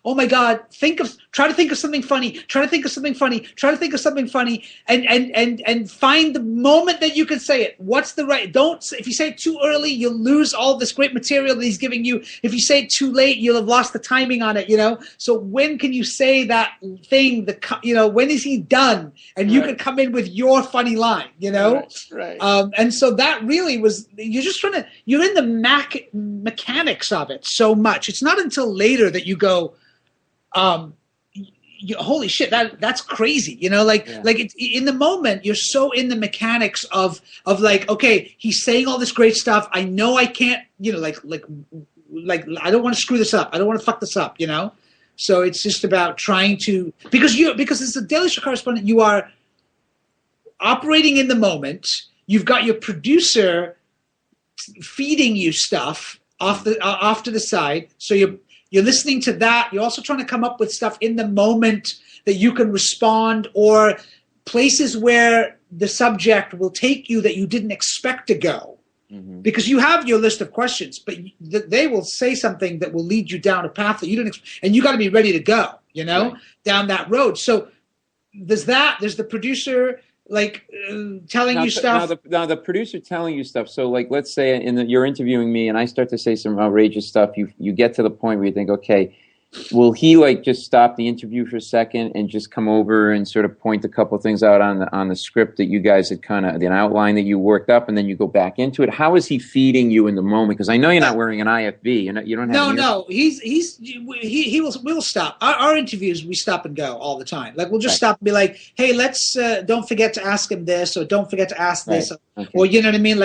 oh my God, think of Try to think of something funny. Try to think of something funny. Try to think of something funny, and find the moment that you can say it. What's the right? Don't. If you say it too early, you'll lose all this great material that he's giving you. If you say it too late, you'll have lost the timing on it. You know. So when can you say that thing? When is he done? And you can come in with your funny line. You know. Right. And so that really was. You're just trying to. You're in the mechanics of it so much. It's not until later that you go. Holy shit, that's crazy, like it's, in the moment you're so in the mechanics of like, okay, he's saying all this great stuff, I know I can't, like I don't want to screw this up, I don't want to fuck this up, so it's just about trying to, because as a Daily Show correspondent, you are operating in the moment, you've got your producer feeding you stuff off to the side, so you're listening to that. You're also trying to come up with stuff in the moment that you can respond, or places where the subject will take you that you didn't expect to go. Mm-hmm. Because you have your list of questions, but they will say something that will lead you down a path that you didn't expect, and you got to be ready to go, down that road. So there's the producer telling you stuff. Now the producer telling you stuff. So let's say you're interviewing me and I start to say some outrageous stuff. You get to the point where you think, okay, will he just stop the interview for a second and just come over and sort of point a couple of things out on the script that you guys had kind of, the outline that you worked up, and then you go back into it? How is he feeding you in the moment? Because I know you're not wearing an IFB. You don't have. No. We'll stop our interviews. We stop and go all the time. We'll just stop and be like, hey, let's don't forget to ask him this, or don't forget to ask this, or you know what I mean.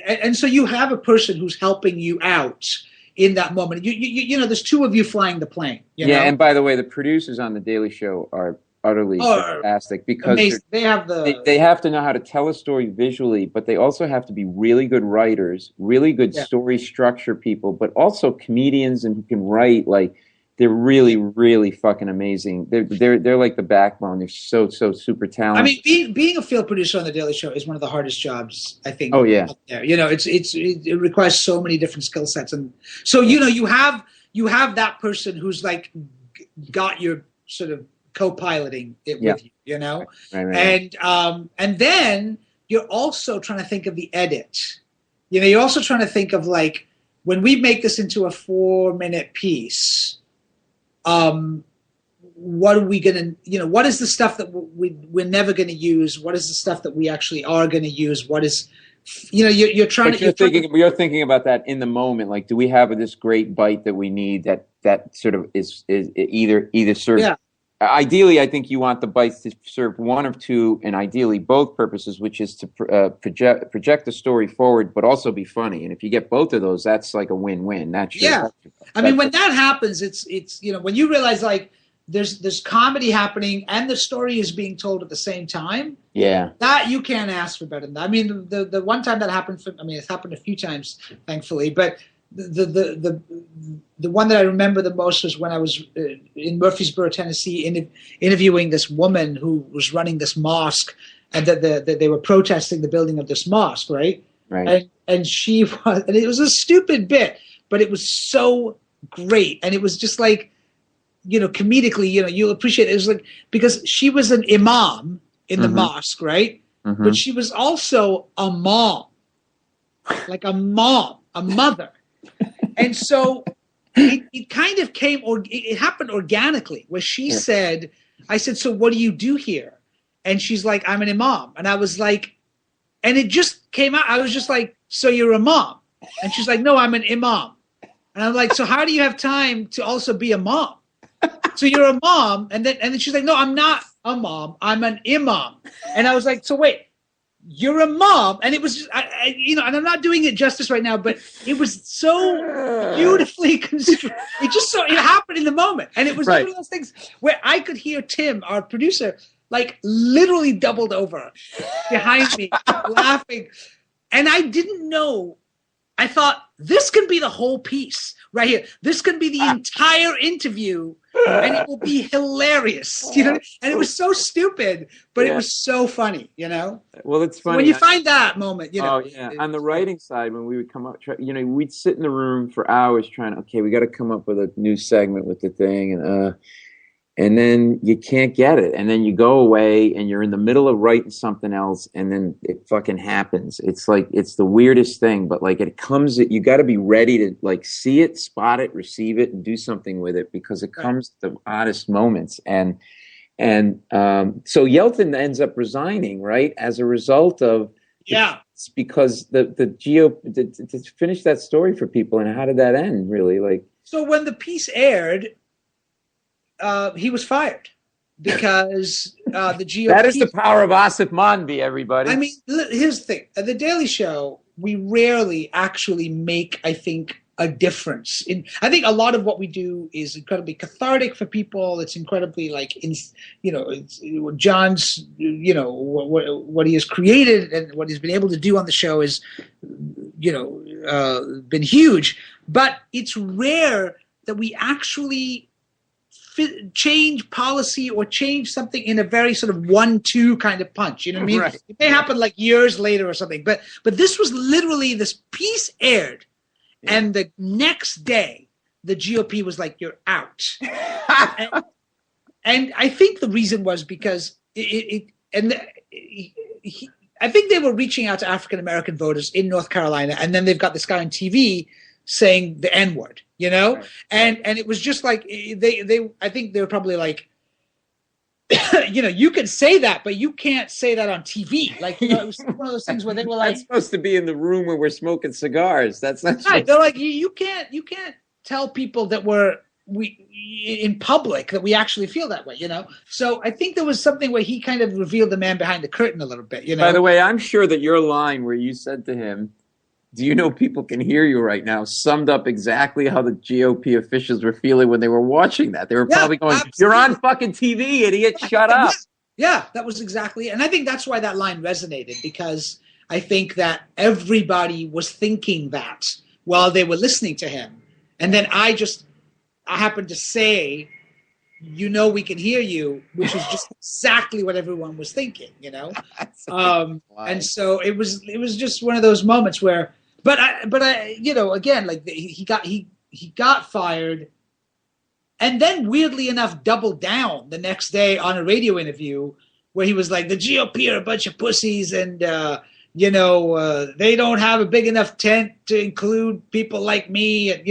And so you have a person who's helping you out in that moment. There's two of you flying the plane. And by the way, the producers on the Daily Show are utterly fantastic, because they have to know how to tell a story visually, but they also have to be really good writers, really good story structure people, but also comedians and who can write. They're really, really fucking amazing. They're like the backbone. They're so super talented. I mean, being a field producer on the Daily Show is one of the hardest jobs, I think. Oh yeah. Out there. It requires so many different skill sets, and so you have that person who's got your sort of co-piloting it with you, Right. And then you're also trying to think of the edit. You're also trying to think of when we make this into a 4-minute piece. What are we going to, what is the stuff that we're never going to use? What is the stuff that we actually are going to use? What is, you're trying to... You're thinking about that in the moment. Do we have this great bite that we need that sort of is either served... Yeah. Ideally, I think you want the bites to serve one of two, and ideally both purposes, which is to project the story forward, but also be funny. And if you get both of those, that's like a win-win. I mean, when that happens, it's when you realize there's comedy happening and the story is being told at the same time. Yeah, that you can't ask for better than that. I mean, the one time that happened, it's happened a few times, thankfully, but. The one that I remember the most was when I was in Murfreesboro, Tennessee, interviewing this woman who was running this mosque, and that they were protesting the building of this mosque, right? Right. And she was, and it was a stupid bit, but it was so great, and it was just comedically, you'll appreciate it. It was because she was an imam in the mosque, right? Mm-hmm. But she was also a mom, a mother. And so it kind of came, or it happened organically, where she said, I said, so what do you do here? And she's like, I'm an imam. And I was like, and it just came out. I was just like, so you're a mom? And she's like, no, I'm an imam. And I'm like, so how do you have time to also be a mom? So you're a mom. And then she's like, no, I'm not a mom. I'm an imam. And I was like, so wait. You're a mom, and it was just, and I'm not doing it justice right now, but it was so beautifully constructed. It happened in the moment, and it was one of those things where I could hear Tim, our producer, literally doubled over behind me, laughing, and I didn't know. I thought this can be the whole piece right here. This can be the entire interview, and it will be hilarious. And it was so stupid, but it was so funny. Well, it's funny when you find that moment. Oh yeah. On the writing side, when we would come up, we'd sit in the room for hours trying. Okay, we got to come up with a new segment with the thing, and then you can't get it, and then you go away and you're in the middle of writing something else, and then it fucking happens. It's like, it's the weirdest thing, but like it comes, you got to be ready to like see it, spot it, receive it, and do something with it, because it comes at the oddest moments. So Yeltsin ends up resigning, right, as a result of, it's because the to finish that story for people. And how did that end, really? Like, so when the piece aired, he was fired because the GOP. That is the power of Aasif Mandvi, everybody. I mean, here's the thing: at the Daily Show, we rarely actually make, I think, a difference. I think a lot of what we do is incredibly cathartic for people. It's incredibly John's, what he has created and what he's been able to do on the show is, been huge. But it's rare that we actually change policy or change something in a very sort of 1-2 kind of punch. You know what I mean? Right. It may happen like years later or something. But this was literally, this piece aired. And the next day, the GOP was like, "You're out." and I think the reason was because I think they were reaching out to African American voters in North Carolina, and then they've got this guy on TV saying the N-word, Right. And it was just like I think they were probably like, you can say that, but you can't say that on TV. Like, it was one of those things where they were like, "That's supposed to be in the room where we're smoking cigars. That's not right." They're like, you can't tell people that we in public that we actually feel that way, So I think there was something where he kind of revealed the man behind the curtain a little bit, By the way, I'm sure that your line where you said to him, "Do you know people can hear you right now?" summed up exactly how the GOP officials were feeling when they were watching that. They were probably going, absolutely. "You're on fucking TV, idiot. Shut up." Yeah, that was exactly. And I think that's why that line resonated, because I think that everybody was thinking that while they were listening to him. And then I happened to say, "We can hear you," which was just exactly what everyone was thinking, And so it was just one of those moments where, but I again, like he got fired, and then weirdly enough doubled down the next day on a radio interview where he was like, "The GOP are a bunch of pussies, and they don't have a big enough tent to include people like me," and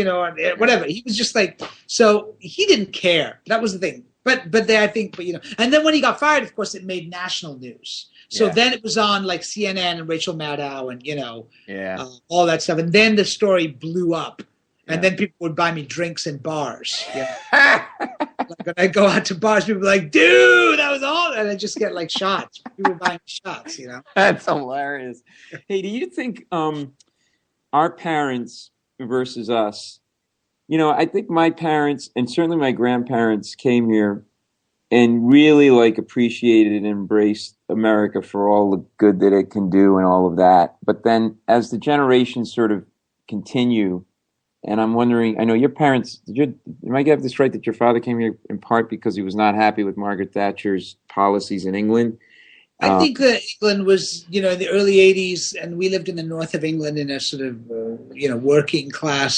whatever. He was just like, so he didn't care. That was the thing. But and then when he got fired, of course, it made national news. So then it was on like CNN and Rachel Maddow and all that stuff. And then the story blew up. And then people would buy me drinks in bars. Like when I go out to bars, people were like, "Dude, that was all," and I just get like shots. People buying me shots, That's hilarious. Hey, do you think our parents versus us? I think my parents and certainly my grandparents came here and really like appreciated and embraced America for all the good that it can do and all of that. But then as the generations sort of continue, and I'm wondering, I know your parents, you might get this right, that your father came here in part because he was not happy with Margaret Thatcher's policies in England. I think that England was, in the early 80s, and we lived in the north of England in a sort of, working class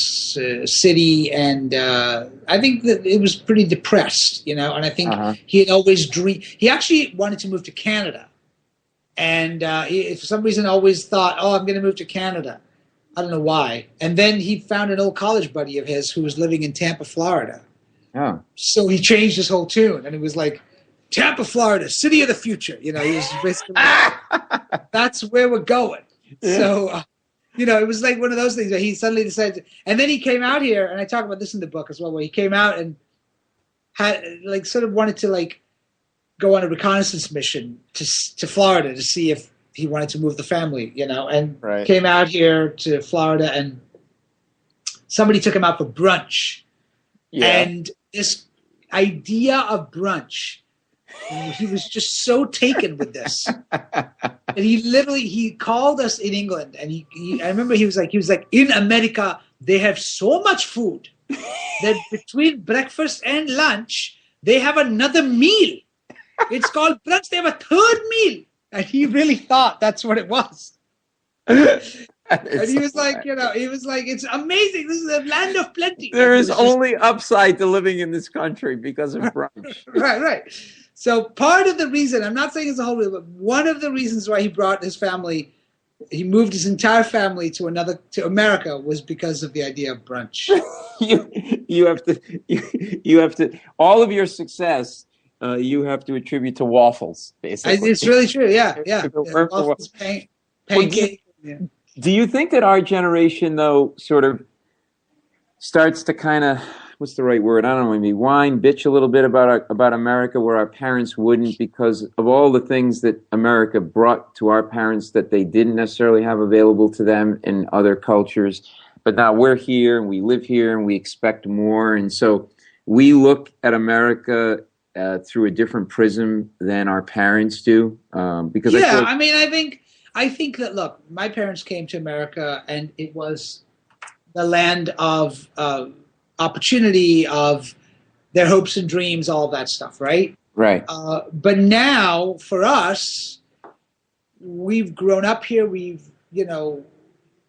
city. And I think that it was pretty depressed, and I think he had always dreamed, he actually wanted to move to Canada. And he, for some reason, always thought, "Oh, I'm going to move to Canada." I don't know why. And then he found an old college buddy of his who was living in Tampa, Florida. Oh. So he changed his whole tune, and it was like, "Tampa, Florida, city of the future." He was basically like, "That's where we're going." Yeah. So, it was like one of those things that he suddenly decided to, and then he came out here, and I talk about this in the book as well, where he came out and had like sort of wanted to like go on a reconnaissance mission to Florida to see if he wanted to move the family, and came out here to Florida, and somebody took him out for brunch. Yeah. And this idea of brunch, he was just so taken with this. And he called us in England, and I remember he was like, "In America, they have so much food that between breakfast and lunch, they have another meal. It's called brunch. They have a third meal." And he really thought that's what it was. And he was like, it's amazing. This is a land of plenty. There is only upside to living in this country because of brunch. Right. So part of the reason, I'm not saying it's the whole reason, but one of the reasons why he brought his family, he moved his entire family to America, was because of the idea of brunch. you have to all of your success you have to attribute to waffles, basically. It's really true. Yeah. Waffles, pancake. Do you think that our generation, though, sort of starts to kind of, what's the right word? I don't know, maybe whine, bitch a little bit about America, where our parents wouldn't, because of all the things that America brought to our parents that they didn't necessarily have available to them in other cultures. But now we're here and we live here and we expect more. And so we look at America through a different prism than our parents do. Because I think that, look, my parents came to America and it was the land of opportunity, of their hopes and dreams, all of that stuff, right? Right. But now, for us, we've grown up here, we've,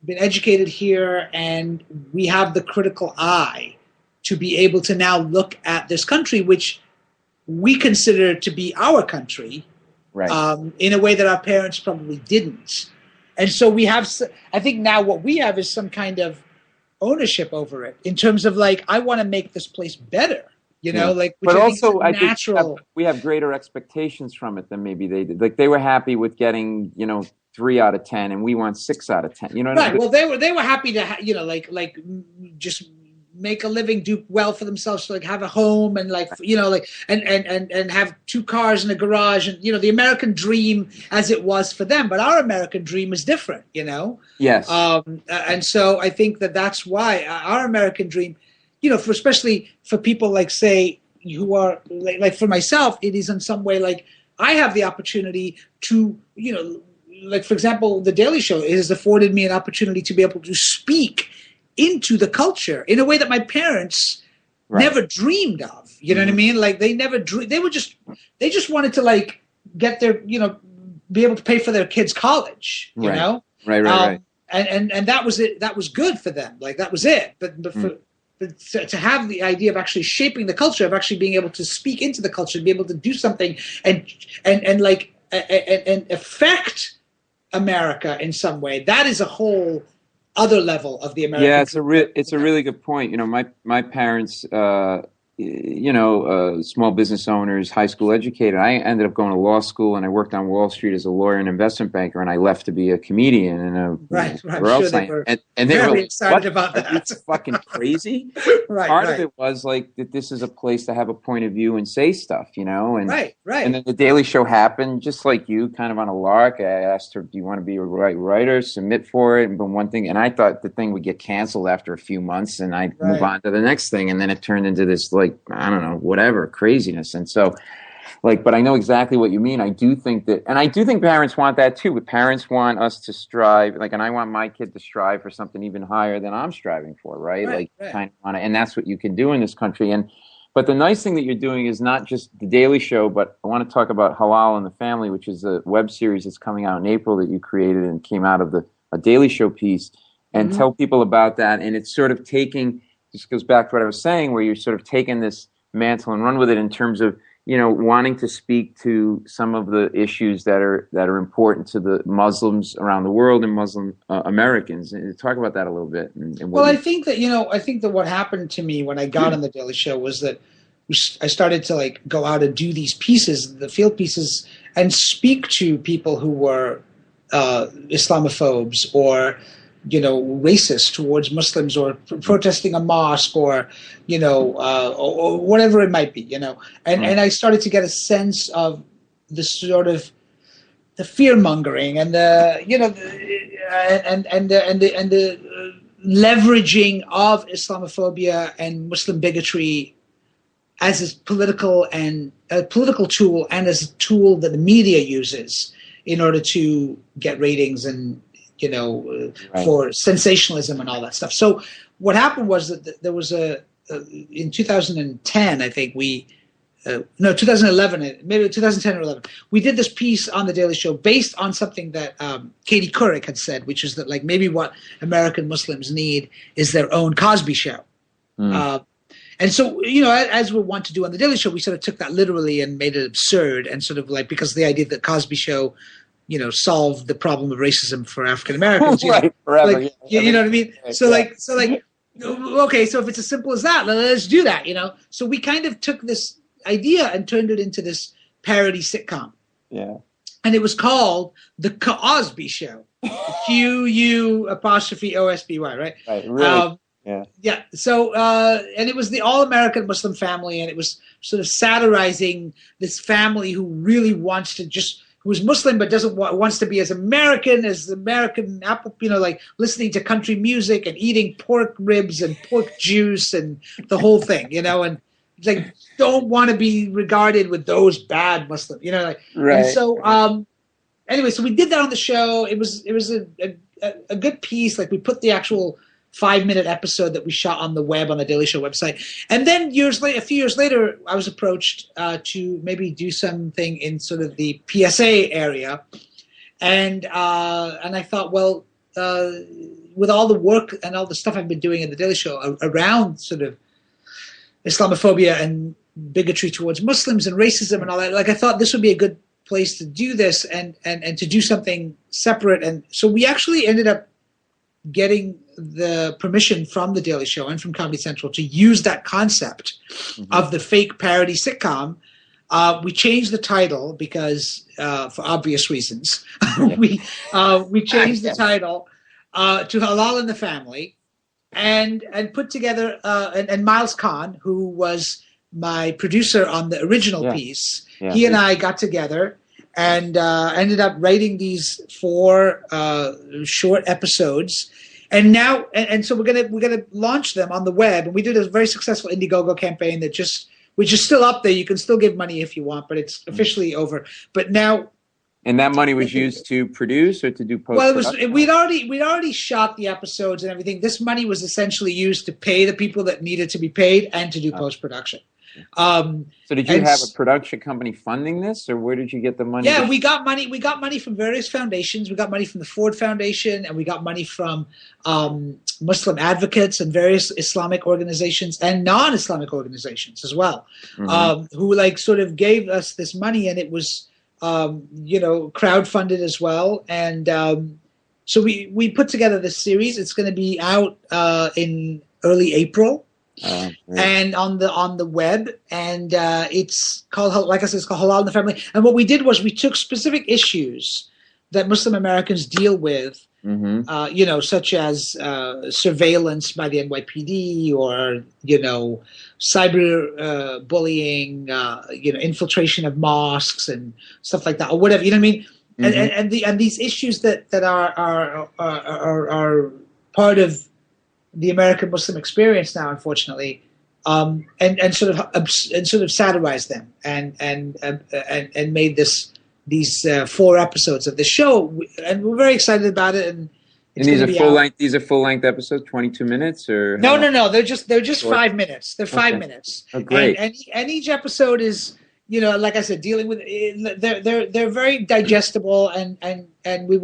been educated here, and we have the critical eye to be able to now look at this country, which we consider to be our country, right, in a way that our parents probably didn't. And so we have, I think now what we have is some kind of ownership over it, in terms of like, I want to make this place better, like, which but I also think is natural. we have greater expectations from it than maybe they did. Like, they were happy with getting, 3 out of 10, and we want 6 out of 10. You know what I mean? Well, they were happy to, like just make a living, do well for themselves, to like have a home and and have 2 cars in a garage, and the American dream as it was for them. But our American dream is different, Yes. And so I think that's why our American dream, especially for people like, say, who are like for myself, it is in some way like I have the opportunity to, like, for example, The Daily Show has afforded me an opportunity to be able to speak into the culture in a way that my parents never dreamed of. You know what I mean? Like, they never dreamed. They just wanted to, like, get their, be able to pay for their kids' college. You know? Right. And that was it. That was good for them. Like, that was it. But to have the idea of actually shaping the culture, of actually being able to speak into the culture, be able to do something and affect America in some way, that is a whole other level of the American. Yeah, it's a really good point. My parents, small business owners, high school educated. I ended up going to law school, and I worked on Wall Street as a lawyer and investment banker, and I left to be a comedian. And right. I'm sure they were very excited about that. That's fucking crazy. Part of it was like that this is a place to have a point of view and say stuff, and right. And then The Daily Show happened, just like you, kind of on a lark. I asked her, "Do you want to be a writer? Submit for it." And one thing, and I thought the thing would get canceled after a few months, and I'd move on to the next thing, and then it turned into this, like, I don't know, whatever craziness. And so, like, but I know exactly what you mean. I do think parents want that too. But parents want us to strive, like, and I want my kid to strive for something even higher than I'm striving for, right? Kind of want to, and that's what you can do in this country. But the nice thing that you're doing is not just The Daily Show, but I want to talk about Halal and the Family, which is a web series that's coming out in April that you created and came out of a Daily Show piece, and tell people about that. And it's sort of this goes back to what I was saying, where you're sort of taking this mantle and run with it in terms of, wanting to speak to some of the issues that are important to the Muslims around the world and Muslim Americans. And talk about that a little bit. I think that what happened to me when I got on The Daily Show was that I started to, like, go out and do these pieces, the field pieces, and speak to people who were Islamophobes or racist towards Muslims, or protesting a mosque, or whatever it might be, and I started to get a sense of the sort of the fear mongering and the leveraging of Islamophobia and Muslim bigotry as a political tool, and as a tool that the media uses in order to get ratings and for sensationalism and all that stuff. So what happened was that there was in 2010, I think, we no, 2011, maybe 2010 or 11. We did this piece on the Daily Show based on something that Katie Couric had said, which is that like maybe what American Muslims need is their own Cosby Show. And so, you know, as we want to do on the Daily Show, we sort of took that literally and made it absurd, and sort of like, because the idea that Cosby Show, you know, solved the problem of racism for African Americans, right? Forever, like, you know what I mean? So like, okay, so if it's as simple as that, let's do that, you know? So we kind of took this idea and turned it into this parody sitcom. Yeah. And it was called The Cosby Show. Q-U-apostrophe-O-S-B-Y, right? Right, really. Yeah. So, and it was the all-American Muslim family, and it was sort of satirizing this family who really wants to who's Muslim but wants to be as American apple, you know, like listening to country music and eating pork ribs and pork juice and the whole thing, you know, and like don't want to be regarded with those bad Muslims, you know, like, right. And so, anyway, so we did that on the show. It was a good piece. Like we put the actual 5-minute episode that we shot on the web, on the Daily Show website. And then a few years later, I was approached to maybe do something in sort of the PSA area. And I thought, well, with all the work and all the stuff I've been doing in the Daily Show around sort of Islamophobia and bigotry towards Muslims and racism and all that, like I thought this would be a good place to do this and to do something separate. And so we actually ended up getting the permission from the Daily Show and from Comedy Central to use that concept of the fake parody sitcom. We changed the title because, for obvious reasons, we changed the title to Halal in the Family, and put together and Miles Khan, who was my producer on the original piece. He and I got together and ended up writing these 4 short episodes. And now, and so we're gonna launch them on the web. And we did a very successful Indiegogo campaign which is still up there. You can still give money if you want, but it's officially over. But now, and that money was used to produce or to do post. Well, we'd already shot the episodes and everything. This money was essentially used to pay the people that needed to be paid and to do post production. So did you have a production company funding this, or where did you get the money? Yeah, we got money. We got money from various foundations. We got money from the Ford Foundation, and we got money from Muslim advocates and various Islamic organizations and non-Islamic organizations as well, who like sort of gave us this money, and it was crowdfunded as well. And so we put together this series. It's going to be out in early April. And on the web, and it's called, like I said, it's called Halal in the Family. And what we did was we took specific issues that Muslim Americans deal with, such as surveillance by the NYPD, or cyber bullying, infiltration of mosques and stuff like that, or whatever. You know what I mean? And these issues that are part of the American Muslim experience now, unfortunately, and sort of satirized them and made these 4 episodes of the show, and we're very excited about it. And these are full length. These are full length episodes, 22 minutes, or no. They're just 5 minutes. They're 5 minutes. Oh, great. And each episode is, like I said, dealing with. They're very digestible, and we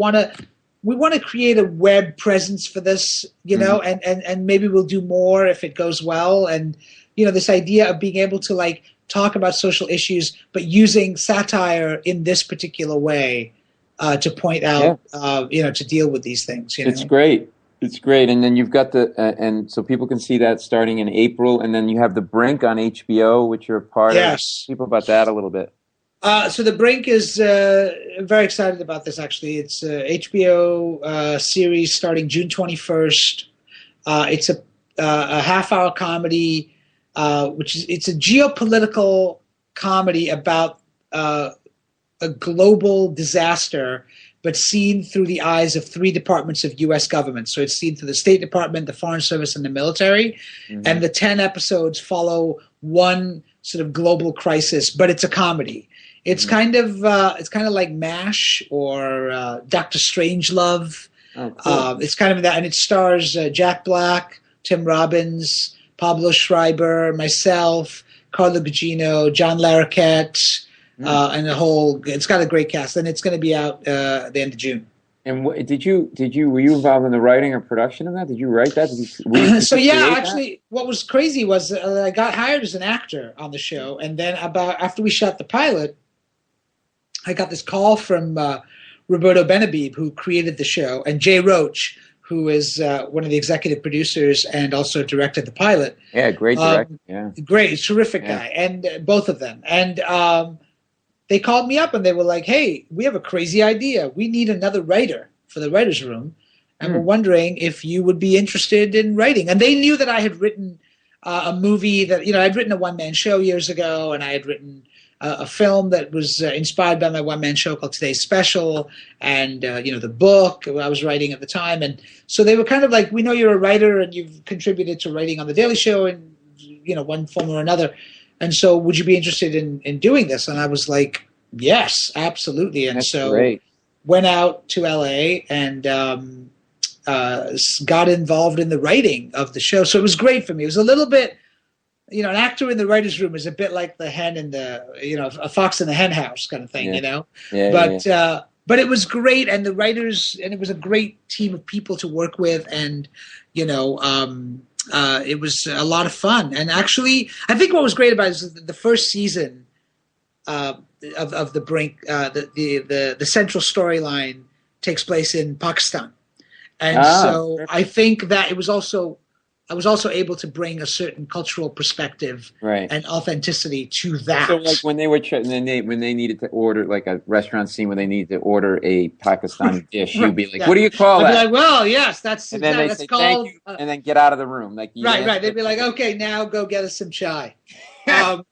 want to create a web presence for this, and maybe we'll do more if it goes well. And, this idea of being able to like talk about social issues, but using satire in this particular way to point out, to deal with these things. It's great. It's great. And then you've got and so people can see that starting in April. And then you have The Brink on HBO, which you're a part of. Yes. People about that a little bit. So The Brink is very excited about this, actually. It's a HBO series starting June 21st. It's a half-hour comedy, it's a geopolitical comedy about a global disaster, but seen through the eyes of 3 departments of U.S. government. So it's seen through the State Department, the Foreign Service, and the military. And the 10 episodes follow one sort of global crisis, but it's a comedy. It's kind of like MASH or Dr. Strangelove. Oh, cool. It's kind of that, and it stars Jack Black, Tim Robbins, Pablo Schreiber, myself, Carla Gugino, John Larroquette, and the whole. It's got a great cast, and it's going to be out at the end of June. And were you involved in the writing or production of that? Did you write that? So yeah, actually, what was crazy was I got hired as an actor on the show, and then after we shot the pilot, I got this call from Roberto Benabib, who created the show, and Jay Roach, who is one of the executive producers and also directed the pilot. Yeah, great director. Great, terrific guy, and both of them. And they called me up and they were like, "Hey, we have a crazy idea. We need another writer for the writer's room, and we're wondering if you would be interested in writing." And they knew that I had written a movie that, I'd written a one-man show years ago, and I had written a film that was inspired by my one-man show called Today's Special, and the book I was writing at the time. And so they were kind of like, "We know you're a writer and you've contributed to writing on The Daily Show in one form or another. And so would you be interested in doing this?" And I was like, "Yes, absolutely." And That's great. Went out to LA and got involved in the writing of the show. So it was great for me. It was a little bit, an actor in the writer's room is a bit like the hen in a fox in the hen house kind of thing, but it was great. And the writers, and it was a great team of people to work with. And, it was a lot of fun. And actually, I think what was great about it is the first season of The Brink, the central storyline takes place in Pakistan. And so I think that I was also able to bring a certain cultural perspective and authenticity to that. So, like when they were when they needed to order, like a restaurant scene where they needed to order a Pakistani dish, you'd be like, "What do you call that?" I'd be like, "Well, yes, that's and then that's say, called." "Thank you," and then get out of the room. Like right. They'd be like, "Okay, now go get us some chai." I'd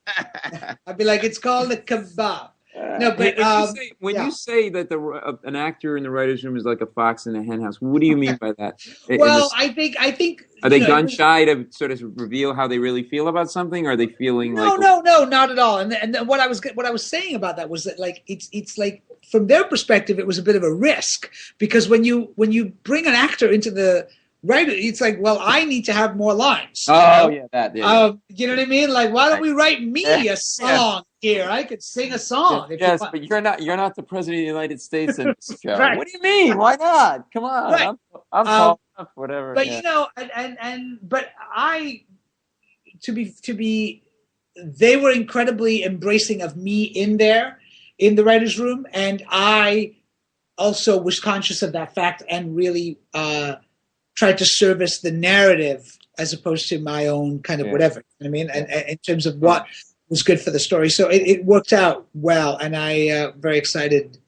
be like, "It's called a kebab." No, but when you say that an actor in the writer's room is like a fox in a hen house, what do you mean by that? Well, I think are they gun shy to sort of reveal how they really feel about something? Or are they feeling no, not at all. And what I was saying about that was that like it's like from their perspective it was a bit of a risk, because when you bring an actor into the writer, it's like, well, I need to have more lines. Oh yeah, that. Yeah. You know what I mean? Like, why don't we write me a song? Here, I could sing a song. Yes, but you're not the president of the United States in this show. Right. What do you mean? Why not? Come on, right. I'm tall enough, whatever. But but they were incredibly embracing of me in the writers' room, and I also was conscious of that fact and really tried to service the narrative as opposed to my own kind of whatever. You know what I mean, and in terms of what was good for the story. So it worked out well, and I very excited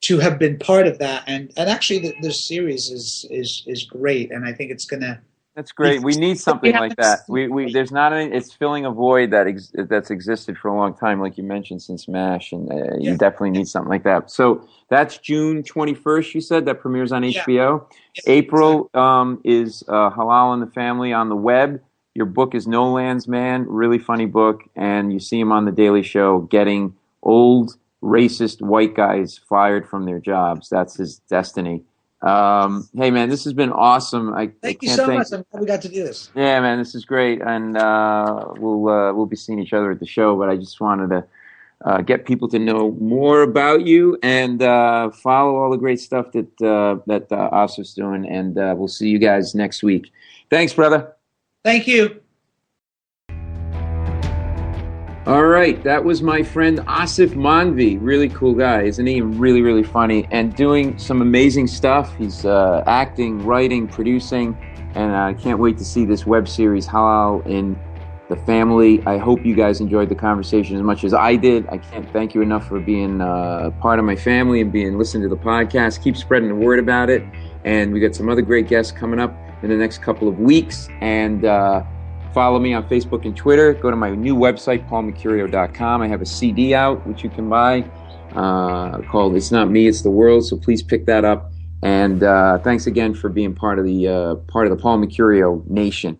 to have been part of that. And actually, the series is great, and I think it's gonna. That's great. We need something like that. We there's not any. It's filling a void that's existed for a long time, like you mentioned, since MASH, and you definitely need something like that. So that's June 21st. You said that premieres on HBO. Yeah. April is Halal and the Family on the web. Your book is No Land's Man, really funny book, and you see him on The Daily Show getting old, racist white guys fired from their jobs. That's his destiny. Hey, man, this has been awesome. Thank you so much. I'm glad we got to do this. Yeah, man, this is great, and we'll be seeing each other at the show, but I just wanted to get people to know more about you and follow all the great stuff that Aasif's doing, and we'll see you guys next week. Thanks, brother. Thank you. All right, that was my friend Aasif Mandvi. Really cool guy, isn't he? Really, really funny and doing some amazing stuff. He's acting, writing, producing, and I can't wait to see this web series, Halal in the Family. I hope you guys enjoyed the conversation as much as I did. I can't thank you enough for being part of my family and listening to the podcast. Keep spreading the word about it. And we got some other great guests coming up in the next couple of weeks. And follow me on Facebook and Twitter. Go to my new website, paulmecurio.com. I have a CD out, which you can buy, called It's Not Me, It's the World. So please pick that up. And thanks again for being part of the Paul Mecurio Nation.